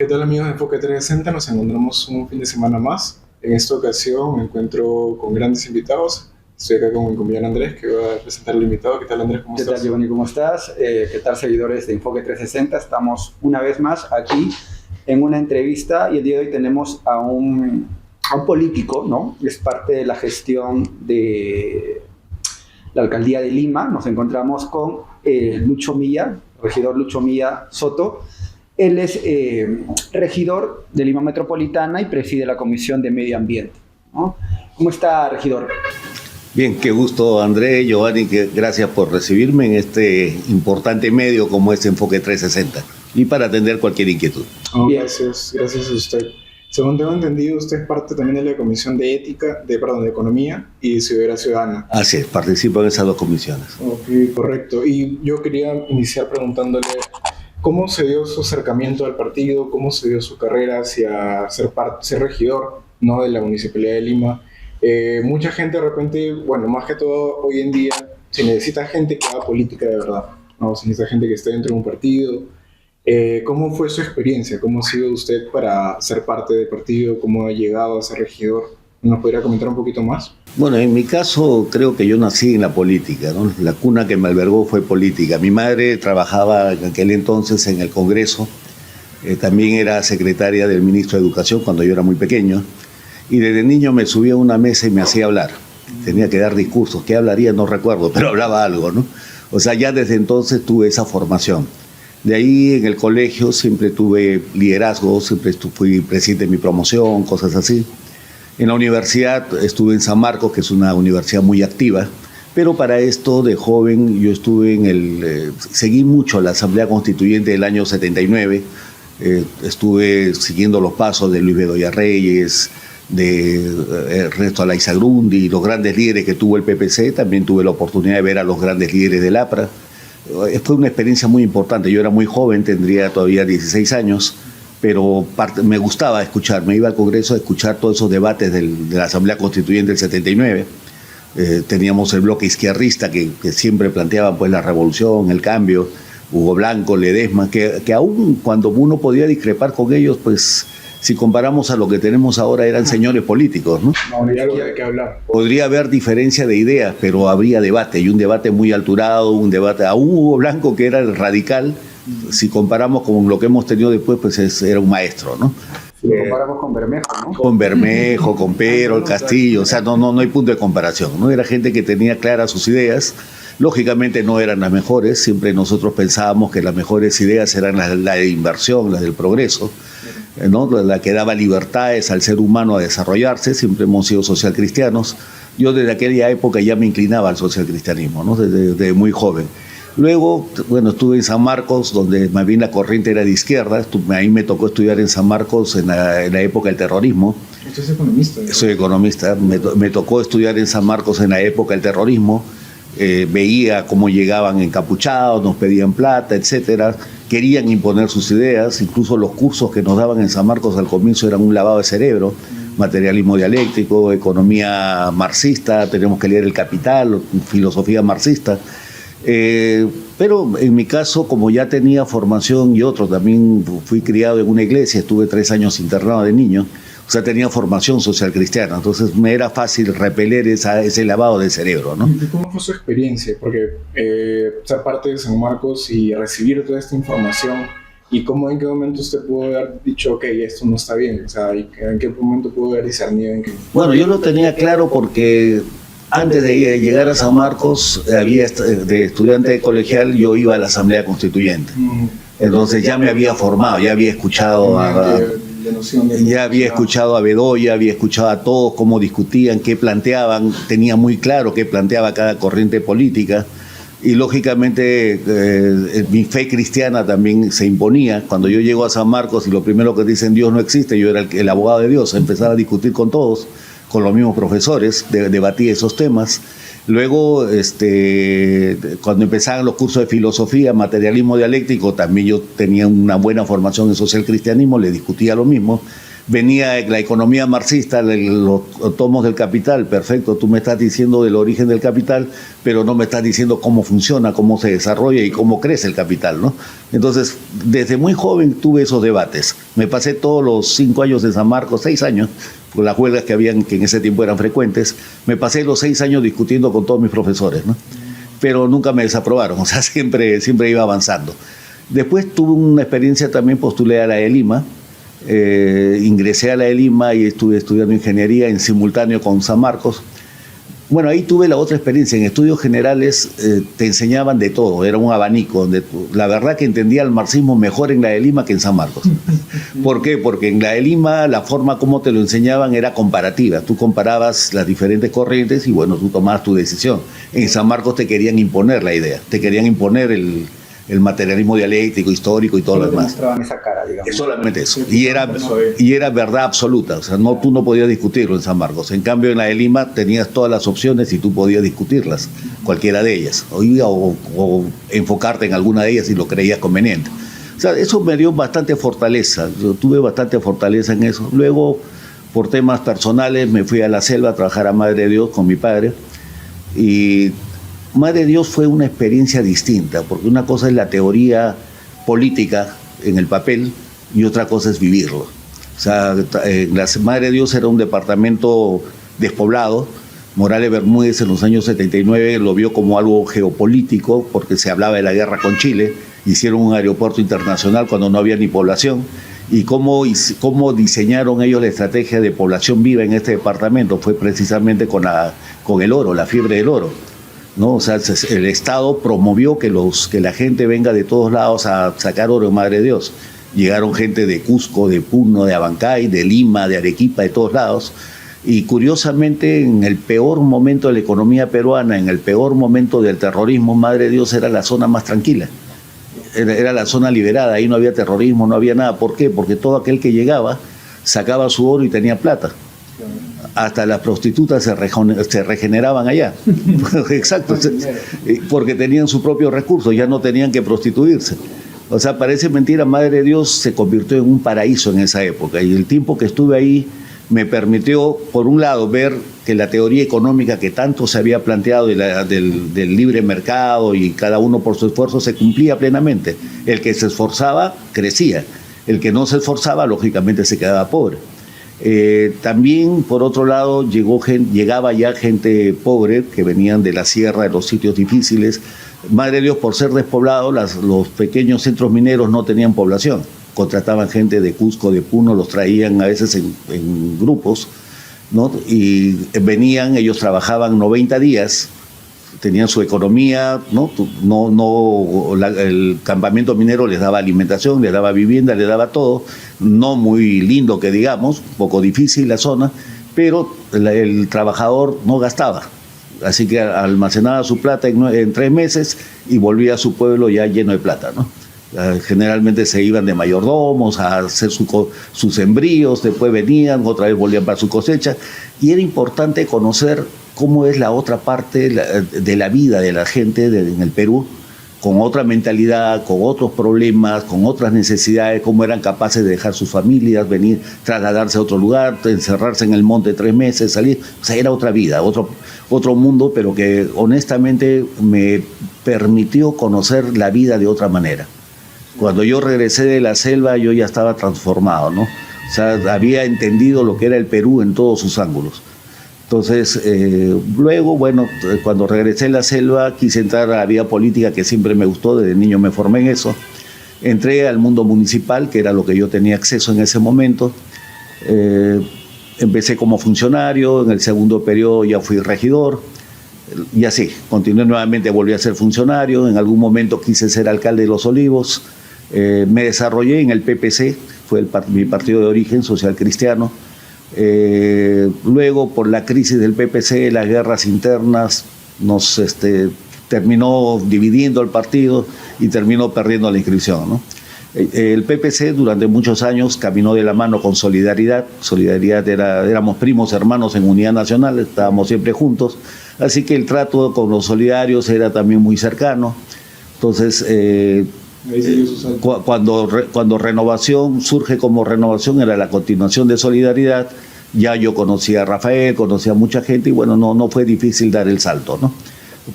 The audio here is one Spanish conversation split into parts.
¿Qué tal amigos de Enfoque 360? Nos encontramos un fin de semana más. En esta ocasión me encuentro con grandes invitados. Estoy acá con mi compañero Andrés, que va a presentar al invitado. ¿Qué tal Andrés? ¿Cómo ¿Qué tal, estás? Giovanni? ¿Cómo estás? ¿Qué tal, seguidores de Enfoque 360? Estamos una vez más aquí en una entrevista y el día de hoy tenemos a un político, ¿no? Es parte de la gestión de la alcaldía de Lima. Nos encontramos con Lucho Milla, regidor Lucho Milla Soto. Él es regidor de Lima Metropolitana y preside la Comisión de Medio Ambiente, ¿no? ¿Cómo está, regidor? Bien, qué gusto, André, Giovanni, gracias por recibirme en este importante medio como es Enfoque 360 y para atender cualquier inquietud. Bien. Gracias a usted. Según tengo entendido, usted es parte también de la Comisión de Ética, de Economía y Seguridad Ciudadana. Así es, participo en esas dos comisiones. Ok, correcto. Y yo quería iniciar preguntándole cómo se dio su acercamiento al partido, cómo se dio su carrera hacia ser regidor, ¿no?, de la Municipalidad de Lima. Mucha gente de repente, bueno, más que todo hoy en día, se necesita gente que haga política de verdad, ¿no? Se necesita gente que esté dentro de un partido. ¿Cómo fue su experiencia? ¿Cómo ha sido usted para ser parte del partido? ¿Cómo ha llegado a ser regidor? ¿Nos podría comentar un poquito más? Bueno, en mi caso creo que yo nací en la política, ¿no? La cuna que me albergó fue política. Mi madre trabajaba en aquel entonces en el Congreso, también era secretaria del ministro de Educación cuando yo era muy pequeño, y desde niño me subía a una mesa y me hacía hablar. Tenía que dar discursos. ¿Qué hablaría? No recuerdo, pero hablaba algo, ¿no? O sea, ya desde entonces tuve esa formación. De ahí en el colegio siempre tuve liderazgo, siempre fui presidente de mi promoción, cosas así. En la universidad estuve en San Marcos, que es una universidad muy activa, pero para esto de joven yo estuve seguí mucho la Asamblea Constituyente del año 79, estuve siguiendo los pasos de Luis Bedoya Reyes, de Ernesto Alaizagrundi, los grandes líderes que tuvo el PPC. También tuve la oportunidad de ver a los grandes líderes del APRA. Fue una experiencia muy importante. Yo era muy joven, tendría todavía 16 años, pero me gustaba escuchar. Me iba al Congreso a escuchar todos esos debates de la Asamblea Constituyente del 79. Teníamos el bloque izquierdista que siempre planteaba pues la revolución, el cambio. Hugo Blanco, Ledesma, que aún cuando uno podía discrepar con ellos, pues si comparamos a lo que tenemos ahora, eran señores políticos, ¿no? No, hay algo de qué hablar. Podría haber diferencia de ideas, pero habría debate, y un debate muy alturado, un debate. A Hugo Blanco, que era el radical, si comparamos con lo que hemos tenido después, pues era un maestro, ¿no? Si lo comparamos con Bermejo, ¿no? Con Bermejo, con Pero, el Castillo, o sea, no hay punto de comparación, ¿no? Era gente que tenía claras sus ideas. Lógicamente no eran las mejores, siempre nosotros pensábamos que las mejores ideas eran las de inversión, las del progreso, ¿no? La que daba libertades al ser humano a desarrollarse. Siempre hemos sido socialcristianos. Yo desde aquella época ya me inclinaba al socialcristianismo, ¿no? Desde muy joven. Luego, bueno, estuve en San Marcos, donde más bien la corriente era de izquierda. Ahí me tocó estudiar en San Marcos en la época del terrorismo. ¿Usted es economista? ¿No? Soy economista. Me tocó estudiar en San Marcos en la época del terrorismo. Veía cómo llegaban encapuchados, nos pedían plata, etcétera. Querían imponer sus ideas. Incluso los cursos que nos daban en San Marcos al comienzo eran un lavado de cerebro. Materialismo dialéctico, economía marxista, tenemos que leer El Capital, filosofía marxista. Pero en mi caso, como ya tenía formación y otro, también fui criado en una iglesia, estuve 3 años internado de niño, o sea, tenía formación social cristiana, entonces me era fácil repeler ese lavado de cerebro, ¿no? ¿Y cómo fue su experiencia? Porque ser parte de San Marcos y recibir toda esta información, ¿y cómo, en qué momento usted pudo haber dicho, ok, esto no está bien? O sea, ¿en qué momento pudo haber discernido en qué? Bueno, yo lo tenía claro porque antes de llegar a San Marcos, de estudiante de colegial, yo iba a la Asamblea Constituyente. Entonces ya me había formado, ya había escuchado a Bedoya, había escuchado a todos cómo discutían, qué planteaban, tenía muy claro qué planteaba cada corriente política. Y lógicamente mi fe cristiana también se imponía. Cuando yo llego a San Marcos y lo primero que dicen Dios no existe, yo era el abogado de Dios, empezaba a discutir con todos, con los mismos profesores, debatía esos temas. Luego, cuando empezaban los cursos de filosofía, materialismo dialéctico, también yo tenía una buena formación en social cristianismo, le discutía lo mismo. venía la economía marxista, los tomos del Capital, perfecto, tú me estás diciendo del origen del capital, pero no me estás diciendo cómo funciona, cómo se desarrolla y cómo crece el capital, ¿no? Entonces, desde muy joven tuve esos debates. Me pasé todos los 5 años en San Marcos, 6 años, con las huelgas que habían, que en ese tiempo eran frecuentes, me pasé los 6 años discutiendo con todos mis profesores, ¿no? Pero nunca me desaprobaron, o sea, siempre iba avanzando. Después tuve una experiencia, también postulé a la de Lima, ingresé a la de Lima y estuve estudiando ingeniería en simultáneo con San Marcos. Bueno, ahí tuve la otra experiencia. En estudios generales te enseñaban de todo, era un abanico. La verdad que entendía el marxismo mejor en la de Lima que en San Marcos. ¿Por qué? Porque en la de Lima la forma como te lo enseñaban era comparativa. Tú comparabas las diferentes corrientes y bueno, tú tomabas tu decisión. En San Marcos te querían imponer la idea, te querían imponer el materialismo dialéctico, histórico y todo lo demás. Mostraban esa cara, digamos. Solamente eso. Y era verdad absoluta. O sea, tú no podías discutirlo en San Marcos. En cambio, en la de Lima tenías todas las opciones y tú podías discutirlas, cualquiera de ellas. O enfocarte en alguna de ellas si lo creías conveniente. O sea, eso me dio bastante fortaleza. Yo tuve bastante fortaleza en eso. Luego, por temas personales, me fui a la selva a trabajar a Madre de Dios con mi padre. Y Madre de Dios fue una experiencia distinta, porque una cosa es la teoría política en el papel y otra cosa es vivirlo. O sea, la Madre de Dios era un departamento despoblado. Morales Bermúdez en los años 79 lo vio como algo geopolítico porque se hablaba de la guerra con Chile. Hicieron un aeropuerto internacional cuando no había ni población. Y cómo diseñaron ellos la estrategia de población viva en este departamento fue precisamente con el oro, la fiebre del oro, ¿no? O sea, el Estado promovió que la gente venga de todos lados a sacar oro en Madre de Dios. Llegaron gente de Cusco, de Puno, de Abancay, de Lima, de Arequipa, de todos lados. Y curiosamente, en el peor momento de la economía peruana, en el peor momento del terrorismo, Madre de Dios era la zona más tranquila. Era la zona liberada, ahí no había terrorismo, no había nada. ¿Por qué? Porque todo aquel que llegaba sacaba su oro y tenía plata. Hasta las prostitutas se regeneraban allá. Exacto, porque tenían su propio recurso, ya no tenían que prostituirse. O sea, parece mentira, Madre de Dios se convirtió en un paraíso en esa época. Y el tiempo que estuve ahí me permitió, por un lado, ver que la teoría económica que tanto se había planteado del libre mercado y cada uno por su esfuerzo se cumplía plenamente. El que se esforzaba, crecía. El que no se esforzaba, lógicamente, se quedaba pobre. También, por otro lado, llegaba ya gente pobre que venían de la sierra, de los sitios difíciles. Madre de Dios, por ser despoblado, los pequeños centros mineros no tenían población. Contrataban gente de Cusco, de Puno, los traían a veces en grupos, ¿no? Y venían, ellos trabajaban 90 días, tenían su economía, ¿no? El campamento minero les daba alimentación, les daba vivienda, les daba todo, no muy lindo que digamos, un poco difícil la zona, pero el trabajador no gastaba, así que almacenaba su plata en 3 meses y volvía a su pueblo ya lleno de plata, ¿no? Generalmente se iban de mayordomos a hacer sus sembríos, después venían, otra vez volvían para su cosecha, y era importante conocer cómo es la otra parte de la vida de la gente en el Perú, con otra mentalidad, con otros problemas, con otras necesidades, cómo eran capaces de dejar sus familias, venir, trasladarse a otro lugar, encerrarse en el monte 3 meses, salir. O sea, era otra vida, otro mundo, pero que honestamente me permitió conocer la vida de otra manera. Cuando yo regresé de la selva, yo ya estaba transformado, ¿no? O sea, había entendido lo que era el Perú en todos sus ángulos. Entonces, luego, bueno, cuando regresé a la selva, quise entrar a la vida política que siempre me gustó, desde niño me formé en eso. Entré al mundo municipal, que era lo que yo tenía acceso en ese momento. Empecé como funcionario, en el segundo periodo ya fui regidor, y así, continué nuevamente, volví a ser funcionario, en algún momento quise ser alcalde de Los Olivos, me desarrollé en el PPC, fue mi partido de origen, social cristiano. Luego, por la crisis del PPC, las guerras internas, nos terminó dividiendo el partido y terminó perdiendo la inscripción, ¿no? El PPC durante muchos años caminó de la mano con Solidaridad. Solidaridad éramos primos hermanos en Unidad Nacional, estábamos siempre juntos, así que el trato con los solidarios era también muy cercano. Entonces, Ahí se dio su salto. Cuando Renovación surge como Renovación, era la continuación de Solidaridad, ya yo conocía a Rafael, conocía a mucha gente y bueno, no fue difícil dar el salto, ¿no?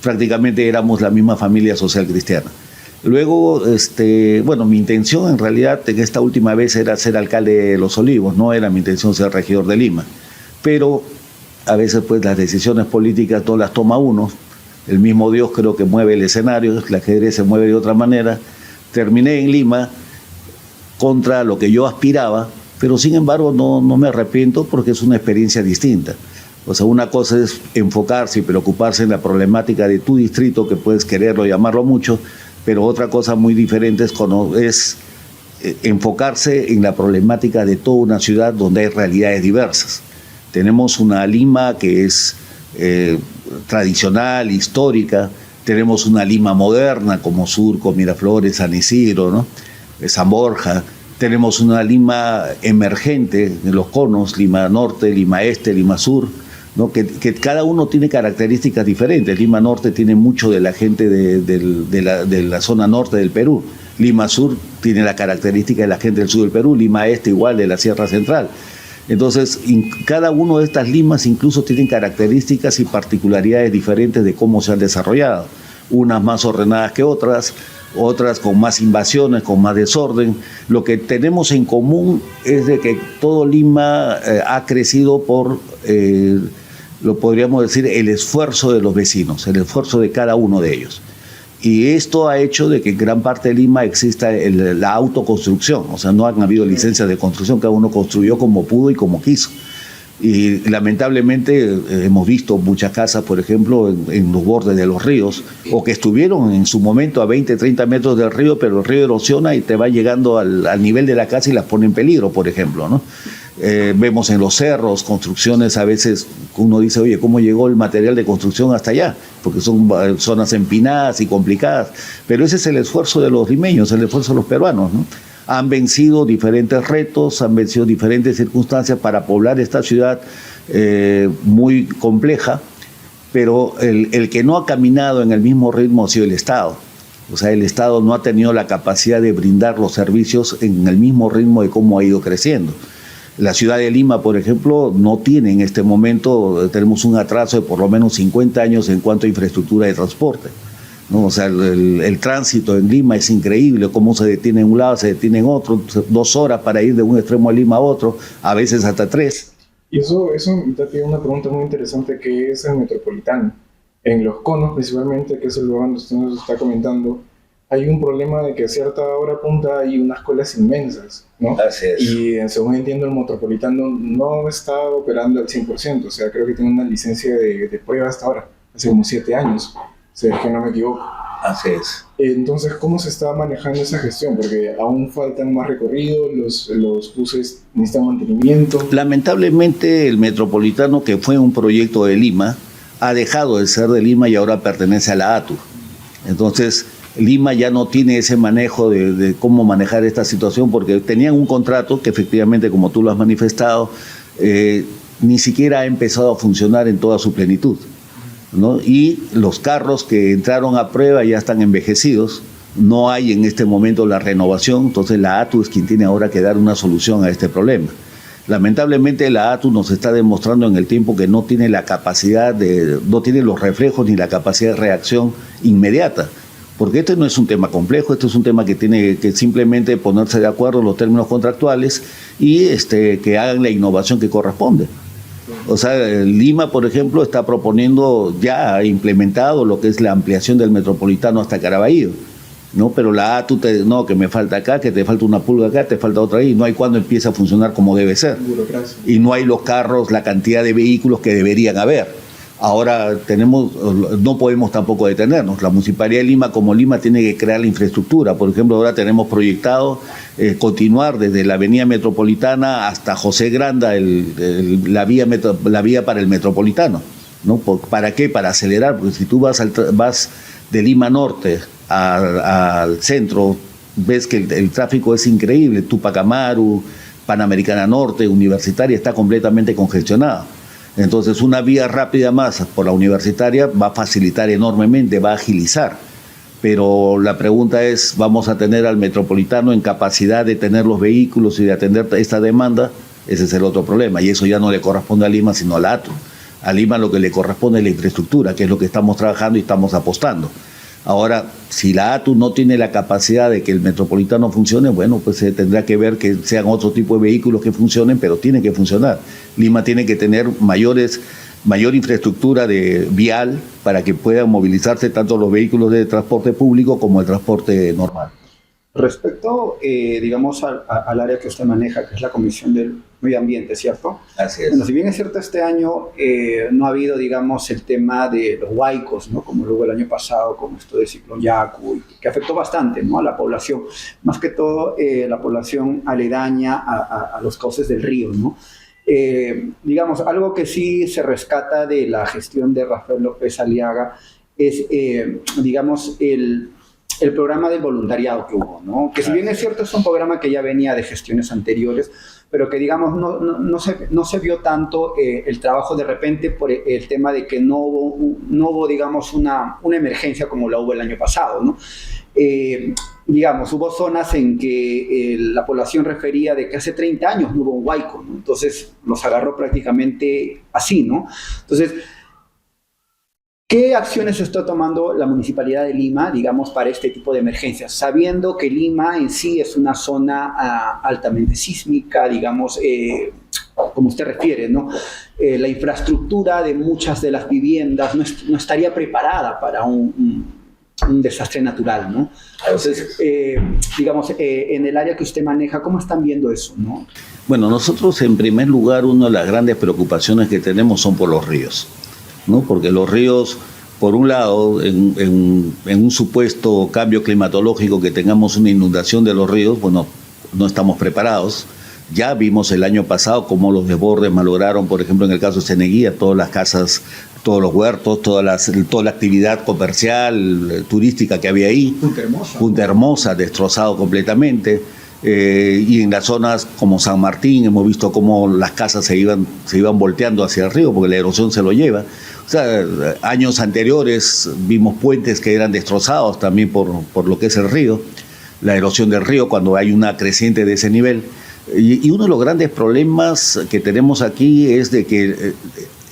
Prácticamente éramos la misma familia social cristiana. Luego, bueno, mi intención en realidad en esta última vez era ser alcalde de Los Olivos, no era mi intención ser regidor de Lima, pero a veces pues las decisiones políticas no las toma uno, el mismo Dios creo que mueve el escenario, el ajedrez se mueve de otra manera. Terminé en Lima contra lo que yo aspiraba, pero sin embargo no me arrepiento porque es una experiencia distinta. O sea, una cosa es enfocarse y preocuparse en la problemática de tu distrito, que puedes quererlo, llamarlo mucho, pero otra cosa muy diferente es enfocarse en la problemática de toda una ciudad donde hay realidades diversas. Tenemos una Lima que es tradicional, histórica, tenemos una Lima moderna como Surco, Miraflores, San Isidro, ¿no? San Borja, tenemos una Lima emergente en los conos, Lima Norte, Lima Este, Lima Sur, ¿no? Que cada uno tiene características diferentes. Lima Norte tiene mucho de la gente de la zona norte del Perú, Lima Sur tiene la característica de la gente del sur del Perú, Lima Este igual de la Sierra Central. Entonces, cada una de estas limas incluso tienen características y particularidades diferentes de cómo se han desarrollado. Unas más ordenadas que otras con más invasiones, con más desorden. Lo que tenemos en común es de que todo Lima ha crecido por, lo podríamos decir, el esfuerzo de los vecinos, el esfuerzo de cada uno de ellos. Y esto ha hecho de que en gran parte de Lima exista la autoconstrucción, o sea, no han habido licencias de construcción, cada uno construyó como pudo y como quiso. Y lamentablemente hemos visto muchas casas, por ejemplo, en los bordes de los ríos, o que estuvieron en su momento a 20, 30 metros del río, pero el río erosiona y te va llegando al nivel de la casa y las pone en peligro, por ejemplo, ¿no? Vemos en los cerros construcciones, a veces uno dice, oye, ¿cómo llegó el material de construcción hasta allá? Porque son zonas empinadas y complicadas, pero ese es el esfuerzo de los limeños, el esfuerzo de los peruanos, ¿no? Han vencido diferentes retos, han vencido diferentes circunstancias para poblar esta ciudad muy compleja, pero el que no ha caminado en el mismo ritmo ha sido el Estado. O sea, el Estado no ha tenido la capacidad de brindar los servicios en el mismo ritmo de cómo ha ido creciendo. La ciudad de Lima, por ejemplo, no tiene en este momento, tenemos un atraso de por lo menos 50 años en cuanto a infraestructura de transporte, ¿no? O sea, el tránsito en Lima es increíble, cómo se detiene en un lado, se detiene en otro, 2 horas para ir de un extremo de Lima a otro, a veces hasta 3. Y eso te tiene una pregunta muy interesante, que es el metropolitano. En los conos, principalmente, que es el lugar donde usted nos está comentando, hay un problema de que a cierta hora punta hay unas colas inmensas, ¿no? Así es. Y según entiendo, el metropolitano no está operando al 100%, o sea, creo que tiene una licencia de prueba hasta ahora, hace como 7 años, si es que no me equivoco. Así es. Entonces, ¿cómo se está manejando esa gestión? Porque aún faltan más recorridos, los buses necesitan mantenimiento. Lamentablemente, el metropolitano, que fue un proyecto de Lima, ha dejado de ser de Lima y ahora pertenece a la ATU. Entonces, Lima ya no tiene ese manejo de cómo manejar esta situación, porque tenían un contrato que efectivamente, como tú lo has manifestado, ni siquiera ha empezado a funcionar en toda su plenitud, ¿no? Y los carros que entraron a prueba ya están envejecidos, no hay en este momento la renovación, entonces la ATU es quien tiene ahora que dar una solución a este problema. Lamentablemente la ATU nos está demostrando en el tiempo que no tiene la capacidad no tiene los reflejos ni la capacidad de reacción inmediata. Porque este no es un tema complejo, este es un tema que tiene que simplemente ponerse de acuerdo en los términos contractuales y que hagan la innovación que corresponde. O sea, Lima, por ejemplo, está proponiendo, ya ha implementado lo que es la ampliación del metropolitano hasta Caraballo, ¿no? Pero la ATU, no, que me falta acá, que te falta una pulga acá, te falta otra ahí, no hay cuando empieza a funcionar como debe ser. Burocracia. Y no hay los carros, la cantidad de vehículos que deberían haber. Ahora no podemos tampoco detenernos. La Municipalidad de Lima, como Lima, tiene que crear la infraestructura. Por ejemplo, ahora tenemos proyectado continuar desde la avenida Metropolitana hasta José Granda la vía para el Metropolitano, ¿no? ¿Para qué? Para acelerar, porque si tú vas de Lima Norte al centro, ves que el tráfico es increíble. Tupac Amaru, Panamericana Norte, Universitaria, está completamente congestionada. Entonces, una vía rápida más por la Universitaria va a facilitar enormemente, va a agilizar. pero la pregunta es, ¿vamos a tener al metropolitano en capacidad de tener los vehículos y de atender esta demanda? Ese es el otro problema, y eso ya no le corresponde a Lima, sino a la ATU. A Lima lo que le corresponde es la infraestructura, que es lo que estamos trabajando y estamos apostando. Ahora, si la ATU no tiene la capacidad de que el metropolitano funcione, bueno, pues se tendrá que ver que sean otro tipo de vehículos que funcionen, pero tiene que funcionar. Lima tiene que tener mayor infraestructura de vial para que puedan movilizarse tanto los vehículos de transporte público como el transporte normal. Respecto, digamos, al área que usted maneja, que es la Comisión del Medio Ambiente, ¿cierto? Así es. Bueno, si bien es cierto, este año no ha habido, digamos, el tema de los huaicos, ¿no? Como luego el año pasado, con esto del ciclón Yaku, que afectó bastante, ¿no? A la población, más que todo la población aledaña a los cauces del río, ¿no? Digamos, algo que sí se rescata de la gestión de Rafael López Aliaga es, digamos, el programa del voluntariado que hubo, ¿no? Que si bien es cierto es un programa que ya venía de gestiones anteriores, pero que digamos no se vio tanto el trabajo de repente por el tema de que no hubo digamos una emergencia como la hubo el año pasado, ¿no? Digamos, hubo zonas en que la población refería de que hace 30 años no hubo un huaico, ¿no? Entonces nos agarró prácticamente así, ¿no? Entonces, ¿qué acciones está tomando la Municipalidad de Lima, digamos, para este tipo de emergencias? Sabiendo que Lima en sí es una zona altamente sísmica, digamos, como usted refiere, ¿no? La infraestructura de muchas de las viviendas no estaría preparada para un desastre natural, ¿no? Entonces, digamos, en el área que usted maneja, ¿cómo están viendo eso, no? Bueno, nosotros en primer lugar, una de las grandes preocupaciones que tenemos son por los ríos, ¿no? Porque los ríos, por un lado, en un supuesto cambio climatológico que tengamos una inundación de los ríos, bueno, no estamos preparados. Ya vimos el año pasado cómo los desbordes malograron, por ejemplo, en el caso de Ceneguía, todas las casas, todos los huertos, toda la actividad comercial, turística que había ahí. Punta Hermosa destrozado completamente. Y en las zonas como San Martín hemos visto cómo las casas se iban volteando hacia el río porque la erosión se lo lleva. O sea, años anteriores vimos puentes que eran destrozados también por lo que es el río, la erosión del río cuando hay una creciente de ese nivel. Y uno de los grandes problemas que tenemos aquí es de que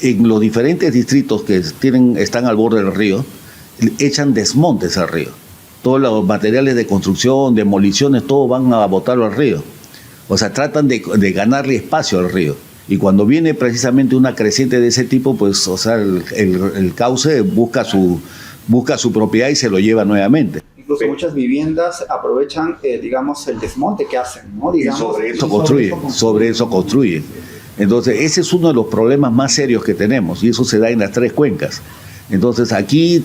en los diferentes distritos que están al borde del río, echan desmontes al río. Todos los materiales de construcción, demoliciones, todo van a botarlo al río. O sea, tratan de ganarle espacio al río. Y cuando viene precisamente una creciente de ese tipo, pues, o sea, el cauce busca su propiedad y se lo lleva nuevamente. Incluso muchas viviendas aprovechan, digamos, el desmonte que hacen, ¿no? Digamos, y sobre eso construyen. Entonces, ese es uno de los problemas más serios que tenemos, y eso se da en las tres cuencas. Entonces, aquí,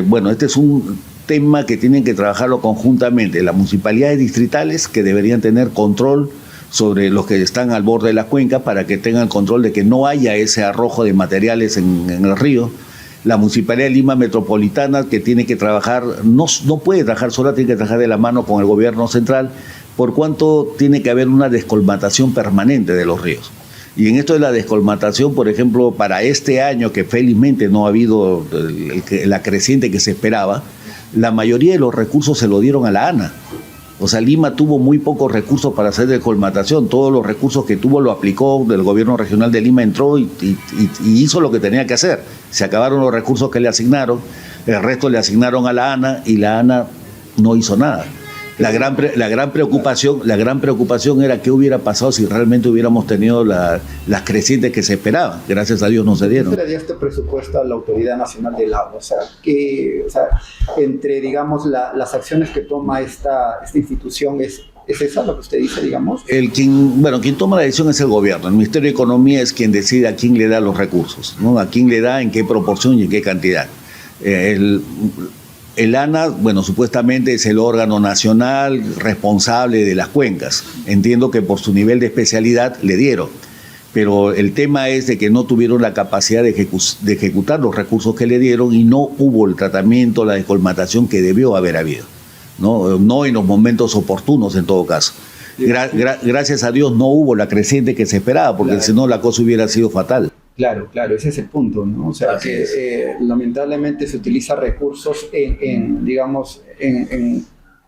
bueno, este es un tema que tienen que trabajarlo conjuntamente las municipalidades distritales, que deberían tener control sobre los que están al borde de la cuenca para que tengan control de que no haya ese arrojo de materiales en el río. La Municipalidad de Lima Metropolitana, que tiene que trabajar, no puede trabajar sola, tiene que trabajar de la mano con el gobierno central, por cuanto tiene que haber una descolmatación permanente de los ríos. Y en esto de la descolmatación, por ejemplo, para este año, que felizmente no ha habido la creciente que se esperaba, la mayoría de los recursos se lo dieron a la ANA. O sea, Lima tuvo muy pocos recursos para hacer descolmatación. Todos los recursos que tuvo lo aplicó, del gobierno regional de Lima entró y hizo lo que tenía que hacer. Se acabaron los recursos que le asignaron, el resto le asignaron a la ANA y la ANA no hizo nada. La gran preocupación era qué hubiera pasado si realmente hubiéramos tenido las crecientes que se esperaban. Gracias a Dios no se dieron. ¿Qué le dio este presupuesto a la Autoridad Nacional del Agua? O sea, entre, digamos, las acciones que toma esta institución, ¿es eso lo que usted dice, digamos? Quien toma la decisión es el gobierno. El Ministerio de Economía es quien decide a quién le da los recursos, ¿no? A quién le da, en qué proporción y en qué cantidad. El ANA, bueno, supuestamente es el órgano nacional responsable de las cuencas. Entiendo que por su nivel de especialidad le dieron, pero el tema es de que no tuvieron la capacidad de ejecutar los recursos que le dieron y no hubo el tratamiento, la descolmatación que debió haber habido, no en los momentos oportunos en todo caso. Gracias a Dios no hubo la creciente que se esperaba, porque si no la cosa hubiera sido fatal. Claro, claro, ese es el punto, ¿no? O sea, que lamentablemente se utiliza recursos digamos,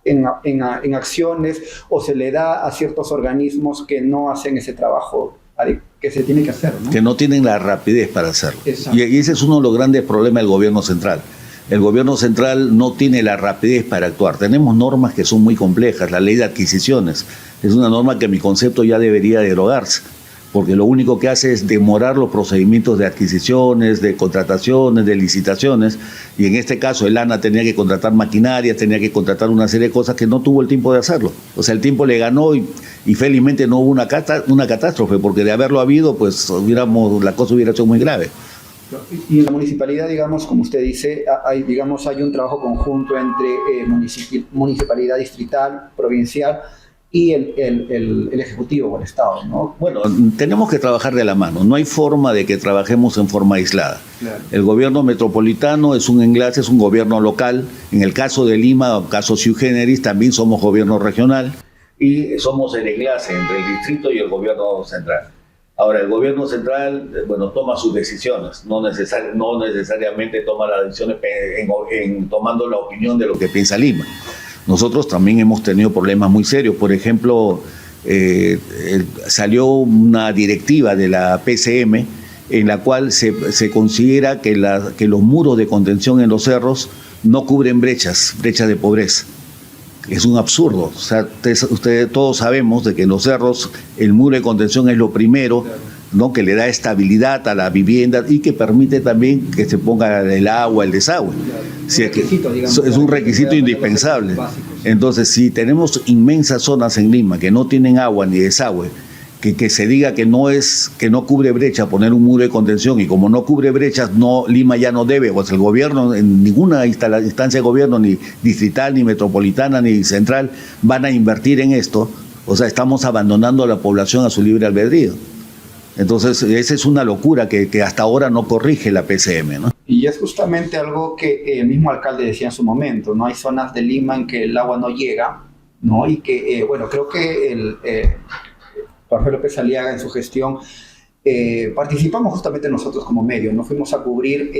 en acciones, o se le da a ciertos organismos que no hacen ese trabajo que se tiene que hacer, ¿no? Que no tienen la rapidez para hacerlo. Exacto. Y ese es uno de los grandes problemas del gobierno central. El gobierno central no tiene la rapidez para actuar. Tenemos normas que son muy complejas. La ley de adquisiciones es una norma que en mi concepto ya debería derogarse, porque lo único que hace es demorar los procedimientos de adquisiciones, de contrataciones, de licitaciones, y en este caso el ANA tenía que contratar maquinaria, tenía que contratar una serie de cosas que no tuvo el tiempo de hacerlo. O sea, el tiempo le ganó y felizmente no hubo una catástrofe, porque de haberlo habido, pues la cosa hubiera sido muy grave. Y en la municipalidad, digamos, como usted dice, hay un trabajo conjunto entre municipalidad distrital, provincial, y el Ejecutivo o el Estado, ¿no? Bueno, tenemos que trabajar de la mano. No hay forma de que trabajemos en forma aislada. Claro. El gobierno metropolitano es un enlace, es un gobierno local. En el caso de Lima, caso sui generis, también somos gobierno regional. Y somos el enlace entre el distrito y el gobierno central. Ahora, el gobierno central, toma sus decisiones. No necesariamente toma las decisiones tomando la opinión de lo que piensa Lima. Nosotros también hemos tenido problemas muy serios. Por ejemplo, salió una directiva de la PCM en la cual se considera que los muros de contención en los cerros no cubren brechas de pobreza. Es un absurdo. O sea, ustedes todos sabemos de que en los cerros el muro de contención es lo primero, ¿no?, que le da estabilidad a la vivienda y que permite también que se ponga el agua, el desagüe. Si es que es un requisito indispensable. Entonces, si tenemos inmensas zonas en Lima que no tienen agua ni desagüe, que se diga que no cubre brecha poner un muro de contención, y como no cubre brechas, Lima ya no debe, pues el gobierno, en ninguna instancia de gobierno, ni distrital, ni metropolitana, ni central, van a invertir en esto. O sea, estamos abandonando a la población a su libre albedrío. Entonces, esa es una locura que hasta ahora no corrige la PCM, ¿no? Y es justamente algo que el mismo alcalde decía en su momento, ¿no? Hay zonas de Lima en que el agua no llega, ¿no? Y que, creo que Jorge López Aliaga en su gestión participamos justamente nosotros como medio, ¿no? Fuimos a cubrir,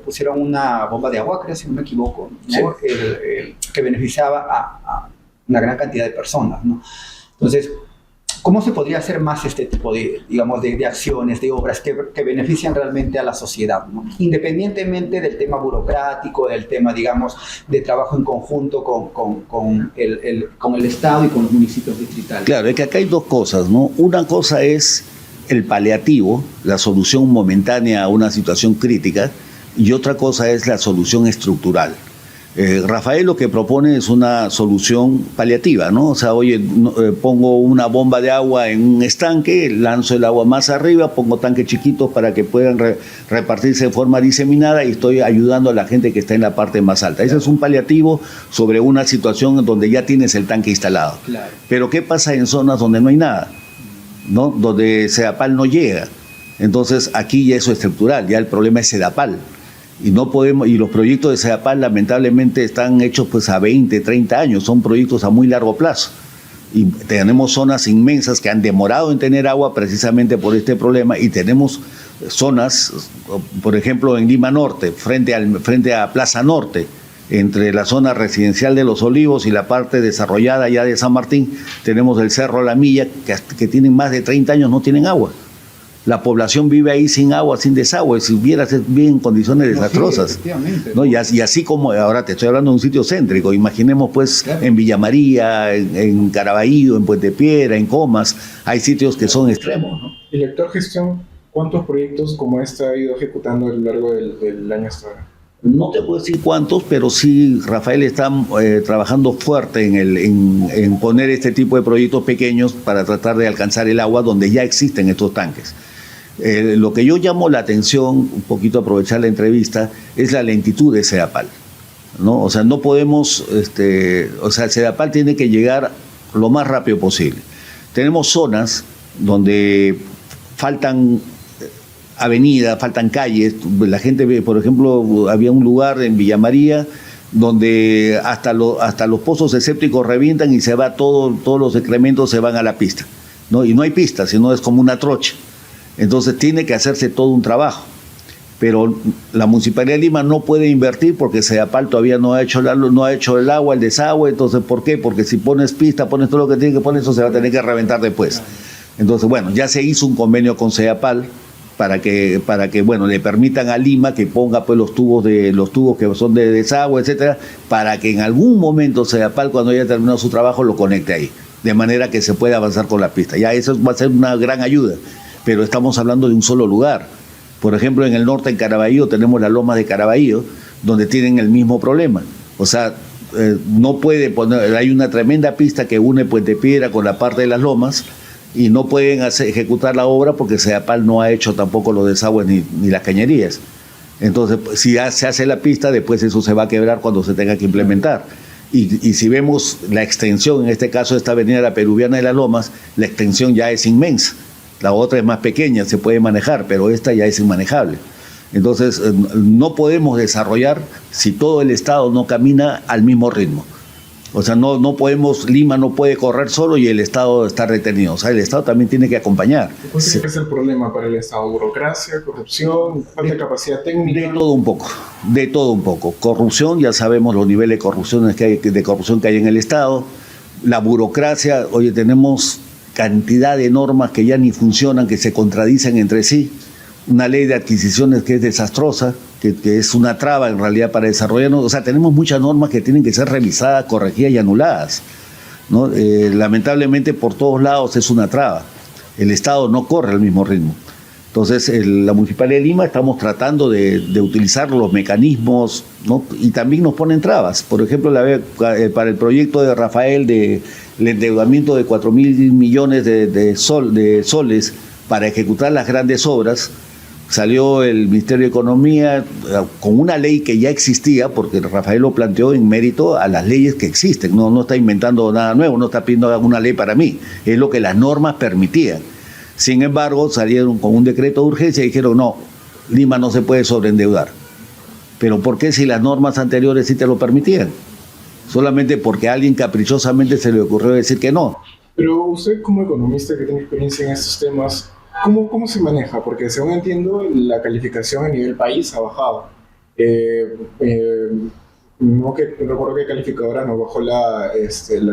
pusieron una bomba de agua, creo, si no me equivoco, ¿no? Sí. Que beneficiaba a una gran cantidad de personas, ¿no? Entonces, ¿cómo se podría hacer más este tipo de acciones, de obras que benefician realmente a la sociedad, ¿no? Independientemente del tema burocrático, del tema, digamos, de trabajo en conjunto con el Estado y con los municipios distritales? Claro, es que acá hay dos cosas, ¿no? Una cosa es el paliativo, la solución momentánea a una situación crítica, y otra cosa es la solución estructural. Rafael lo que propone es una solución paliativa, ¿no? O sea, oye, pongo una bomba de agua en un estanque, lanzo el agua más arriba, pongo tanques chiquitos para que puedan repartirse de forma diseminada, y estoy ayudando a la gente que está en la parte más alta. Ese es un paliativo sobre una situación donde ya tienes el tanque instalado. Claro. Pero ¿qué pasa en zonas donde no hay nada, ¿no? Donde Sedapal no llega. Entonces aquí ya eso es estructural, ya el problema es Sedapal. Y los proyectos de Sedapal lamentablemente están hechos pues a 20, 30 años, son proyectos a muy largo plazo. Y tenemos zonas inmensas que han demorado en tener agua precisamente por este problema, y tenemos zonas, por ejemplo en Lima Norte, frente a Plaza Norte, entre la zona residencial de Los Olivos y la parte desarrollada ya de San Martín, tenemos el Cerro La Milla, que tienen más de 30 años, no tienen agua. La población vive ahí sin agua, sin desagüe, si hubiera bien en condiciones desastrosas. Sí, ¿no? Y así como ahora te estoy hablando de un sitio céntrico, imaginemos pues claro, en Villa María, en Caraballo, en Puente Piedra, en Comas, hay sitios que son extremos, ¿no? Director Gestión, ¿cuántos proyectos como este ha ido ejecutando a lo largo del año hasta ahora? No te puedo decir cuántos, pero sí Rafael está trabajando fuerte en poner este tipo de proyectos pequeños para tratar de alcanzar el agua donde ya existen estos tanques. Lo que yo llamo la atención, un poquito aprovechar la entrevista, es la lentitud de Sedapal, ¿no? O sea, no podemos, Sedapal tiene que llegar lo más rápido posible. Tenemos zonas donde faltan avenidas, faltan calles. La gente ve, por ejemplo, había un lugar en Villa María donde hasta los pozos escépticos revientan y se va todos los excrementos se van a la pista, ¿no? Y no hay pista, sino es como una trocha. Entonces tiene que hacerse todo un trabajo. Pero la Municipalidad de Lima no puede invertir porque Sedapal todavía no ha hecho el agua, el desagüe. Entonces, ¿por qué? Porque si pones pista, pones todo lo que tiene que poner, eso se va a tener que reventar después. Entonces, bueno, ya se hizo un convenio con Sedapal para que bueno, le permitan a Lima que ponga pues los tubos que son de desagüe, etcétera, para que en algún momento Sedapal, cuando haya terminado su trabajo, lo conecte ahí, de manera que se pueda avanzar con la pista. Ya eso va a ser una gran ayuda, pero estamos hablando de un solo lugar. Por ejemplo, en el norte, en Caraballo, tenemos las lomas de Caraballo, donde tienen el mismo problema. O sea, no puede poner, hay una tremenda pista que une Puente Piedra con la parte de las lomas, y no pueden ejecutar la obra porque Sedapal no ha hecho tampoco los desagües ni las cañerías. Entonces, si se hace la pista, después eso se va a quebrar cuando se tenga que implementar. Y si vemos la extensión, en este caso esta avenida La Peruviana de las Lomas, la extensión ya es inmensa. La otra es más pequeña, se puede manejar, pero esta ya es inmanejable. Entonces, no podemos desarrollar si todo el Estado no camina al mismo ritmo. O sea, no podemos, Lima no puede correr solo y el Estado está retenido. O sea, el Estado también tiene que acompañar. ¿Cuál es el problema para el Estado? ¿Burocracia, corrupción, falta de capacidad técnica? De todo un poco. Corrupción, ya sabemos los niveles de corrupción que hay en el Estado. La burocracia, oye, tenemos cantidad de normas que ya ni funcionan, que se contradicen entre sí. Una ley de adquisiciones que es desastrosa, que es una traba en realidad para desarrollarnos. O sea, tenemos muchas normas que tienen que ser revisadas, corregidas y anuladas, ¿no? Lamentablemente por todos lados es una traba. El Estado no corre al mismo ritmo. Entonces, la Municipalidad de Lima estamos tratando de utilizar los mecanismos, ¿no? Y también nos ponen trabas. Por ejemplo, para el proyecto de Rafael del endeudamiento de 4.000 millones de soles para ejecutar las grandes obras, salió el Ministerio de Economía con una ley que ya existía, porque Rafael lo planteó en mérito a las leyes que existen. No está inventando nada nuevo, no está pidiendo una ley para mí, es lo que las normas permitían. Sin embargo, salieron con un decreto de urgencia y dijeron, no, Lima no se puede sobreendeudar. ¿Pero por qué si las normas anteriores sí te lo permitían? Solamente porque a alguien caprichosamente se le ocurrió decir que no. Pero usted, como economista que tiene experiencia en estos temas, ¿cómo se maneja? Porque según entiendo, la calificación a nivel país ha bajado. No recuerdo qué calificadora nos bajó la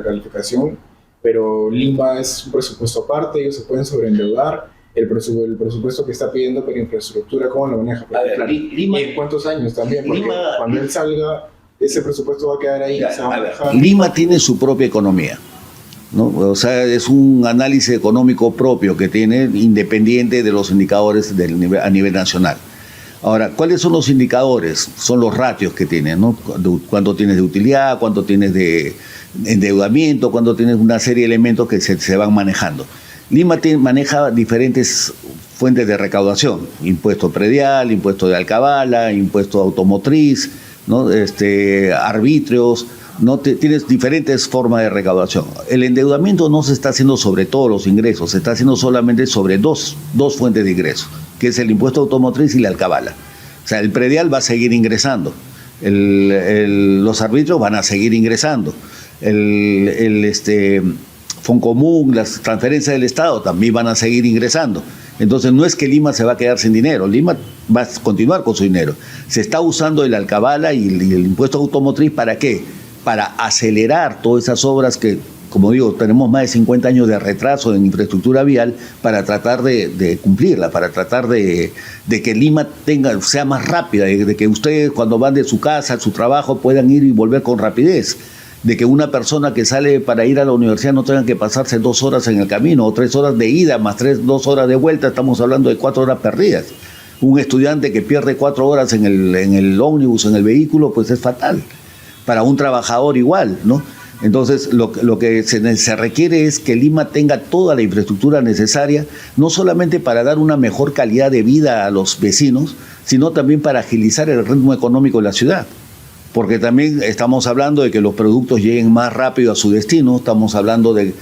calificación, pero Lima es un presupuesto aparte, ellos se pueden sobreendeudar. El presupuesto que está pidiendo para infraestructura, ¿cómo lo maneja? A ver, Lima, ¿y en cuántos años también? Porque cuando él salga, ese presupuesto va a quedar ahí. Lima tiene su propia economía, ¿no? O sea, es un análisis económico propio que tiene, independiente de los indicadores a nivel nacional. Ahora, ¿cuáles son los indicadores? Son los ratios que tienen, ¿no? Cuánto tienes de utilidad, cuánto tienes de endeudamiento, cuánto tienes una serie de elementos que se van manejando. Lima maneja diferentes fuentes de recaudación: impuesto predial, impuesto de alcabala, impuesto automotriz, ¿no? Arbitrios, ¿no? Tienes diferentes formas de recaudación. El endeudamiento no se está haciendo sobre todos los ingresos, se está haciendo solamente sobre dos fuentes de ingresos, que es el impuesto automotriz y la alcabala. O sea, el predial va a seguir ingresando, los arbitrios van a seguir ingresando, Foncomún, las transferencias del Estado también van a seguir ingresando. Entonces no es que Lima se va a quedar sin dinero, Lima va a continuar con su dinero. Se está usando el alcabala y el impuesto automotriz, ¿para qué? Para acelerar todas esas obras que, como digo, tenemos más de 50 años de retraso en infraestructura vial, para tratar de cumplirla, para tratar de que Lima sea más rápida, de que ustedes cuando van de su casa a su trabajo puedan ir y volver con rapidez, de que una persona que sale para ir a la universidad no tenga que pasarse 2 horas en el camino, o 3 horas de ida, más 2 horas de vuelta. Estamos hablando de 4 horas perdidas. Un estudiante que pierde 4 horas en el ómnibus, en el vehículo, pues es fatal. Para un trabajador igual, ¿no? Entonces, lo que se requiere es que Lima tenga toda la infraestructura necesaria, no solamente para dar una mejor calidad de vida a los vecinos, sino también para agilizar el ritmo económico de la ciudad. Porque también estamos hablando de que los productos lleguen más rápido a su destino, estamos hablando de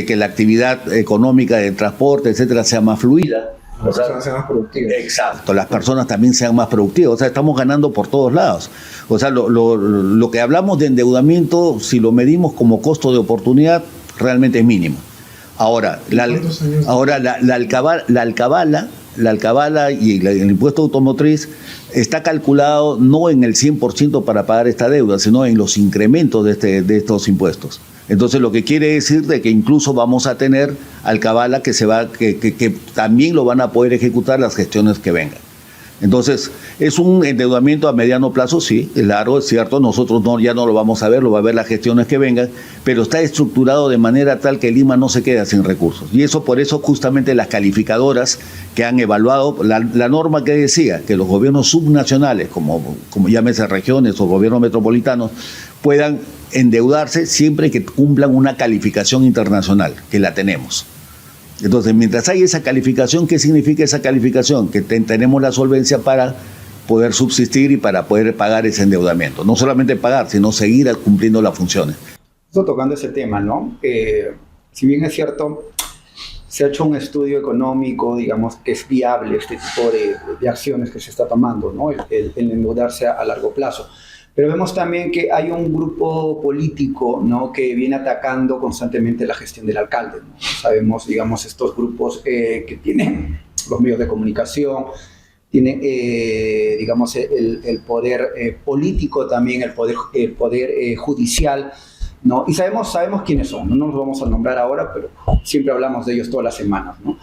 que la actividad económica de transporte, etcétera, sea más fluida. Las personas sean más productivas. Exacto, las personas también sean más productivas. O sea, estamos ganando por todos lados. O sea, lo que hablamos de endeudamiento, si lo medimos como costo de oportunidad, realmente es mínimo. Ahora, la alcabala la alcabala y el impuesto automotriz está calculado no en el 100% para pagar esta deuda, sino en los incrementos de estos impuestos. Entonces, lo que quiere decir de que incluso vamos a tener alcabala que también lo van a poder ejecutar las gestiones que vengan. Entonces, es un endeudamiento a mediano plazo, sí, es largo, es cierto, nosotros ya no lo vamos a ver, lo va a ver las gestiones que vengan, pero está estructurado de manera tal que Lima no se queda sin recursos. Y por eso justamente las calificadoras que han evaluado la norma que decía que los gobiernos subnacionales, como llámese regiones o gobiernos metropolitanos, puedan endeudarse siempre que cumplan una calificación internacional, que la tenemos. Entonces, mientras hay esa calificación, ¿qué significa esa calificación? Que tenemos la solvencia para poder subsistir y para poder pagar ese endeudamiento. No solamente pagar, sino seguir cumpliendo las funciones. Estoy tocando ese tema, ¿no? Si bien es cierto, se ha hecho un estudio económico, digamos, que es viable este tipo de acciones que se está tomando, ¿no? El endeudarse a largo plazo. Pero vemos también que hay un grupo político, ¿no?, que viene atacando constantemente la gestión del alcalde, ¿no? Sabemos, digamos, estos grupos que tienen los medios de comunicación, tienen, digamos, el poder político también, el poder judicial, ¿no? Y sabemos quiénes son, no los vamos a nombrar ahora, pero siempre hablamos de ellos todas las semanas, ¿no?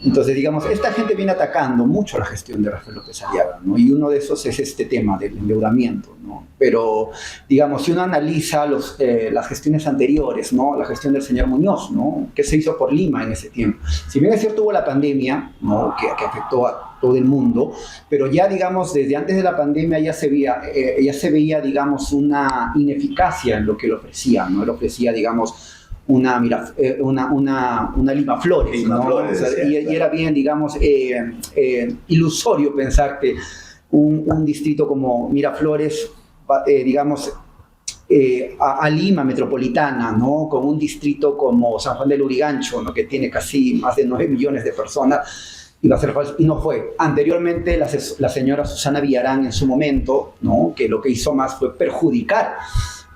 Entonces, digamos, esta gente viene atacando mucho la gestión de Rafael López Aliaga, ¿no? Y uno de esos es este tema del endeudamiento, ¿no? Pero, digamos, si uno analiza las gestiones anteriores, ¿no? La gestión del señor Muñoz, ¿no?, que se hizo por Lima en ese tiempo. Si bien es cierto, hubo la pandemia, ¿no?, que afectó a todo el mundo, pero ya, digamos, desde antes de la pandemia ya se veía, digamos, una ineficacia en lo que le ofrecía, ¿no? Él ofrecía, digamos, una Lima Flores, ¿no? Flores, o sea, y era bien, digamos, ilusorio pensar que un distrito como Miraflores, digamos, a Lima metropolitana, ¿no?, con un distrito como San Juan del Lurigancho, ¿no?, que tiene casi más de 9 millones de personas, iba a ser falso, y no fue. Anteriormente, la señora Susana Villarán, en su momento, ¿no?, que lo que hizo más fue perjudicar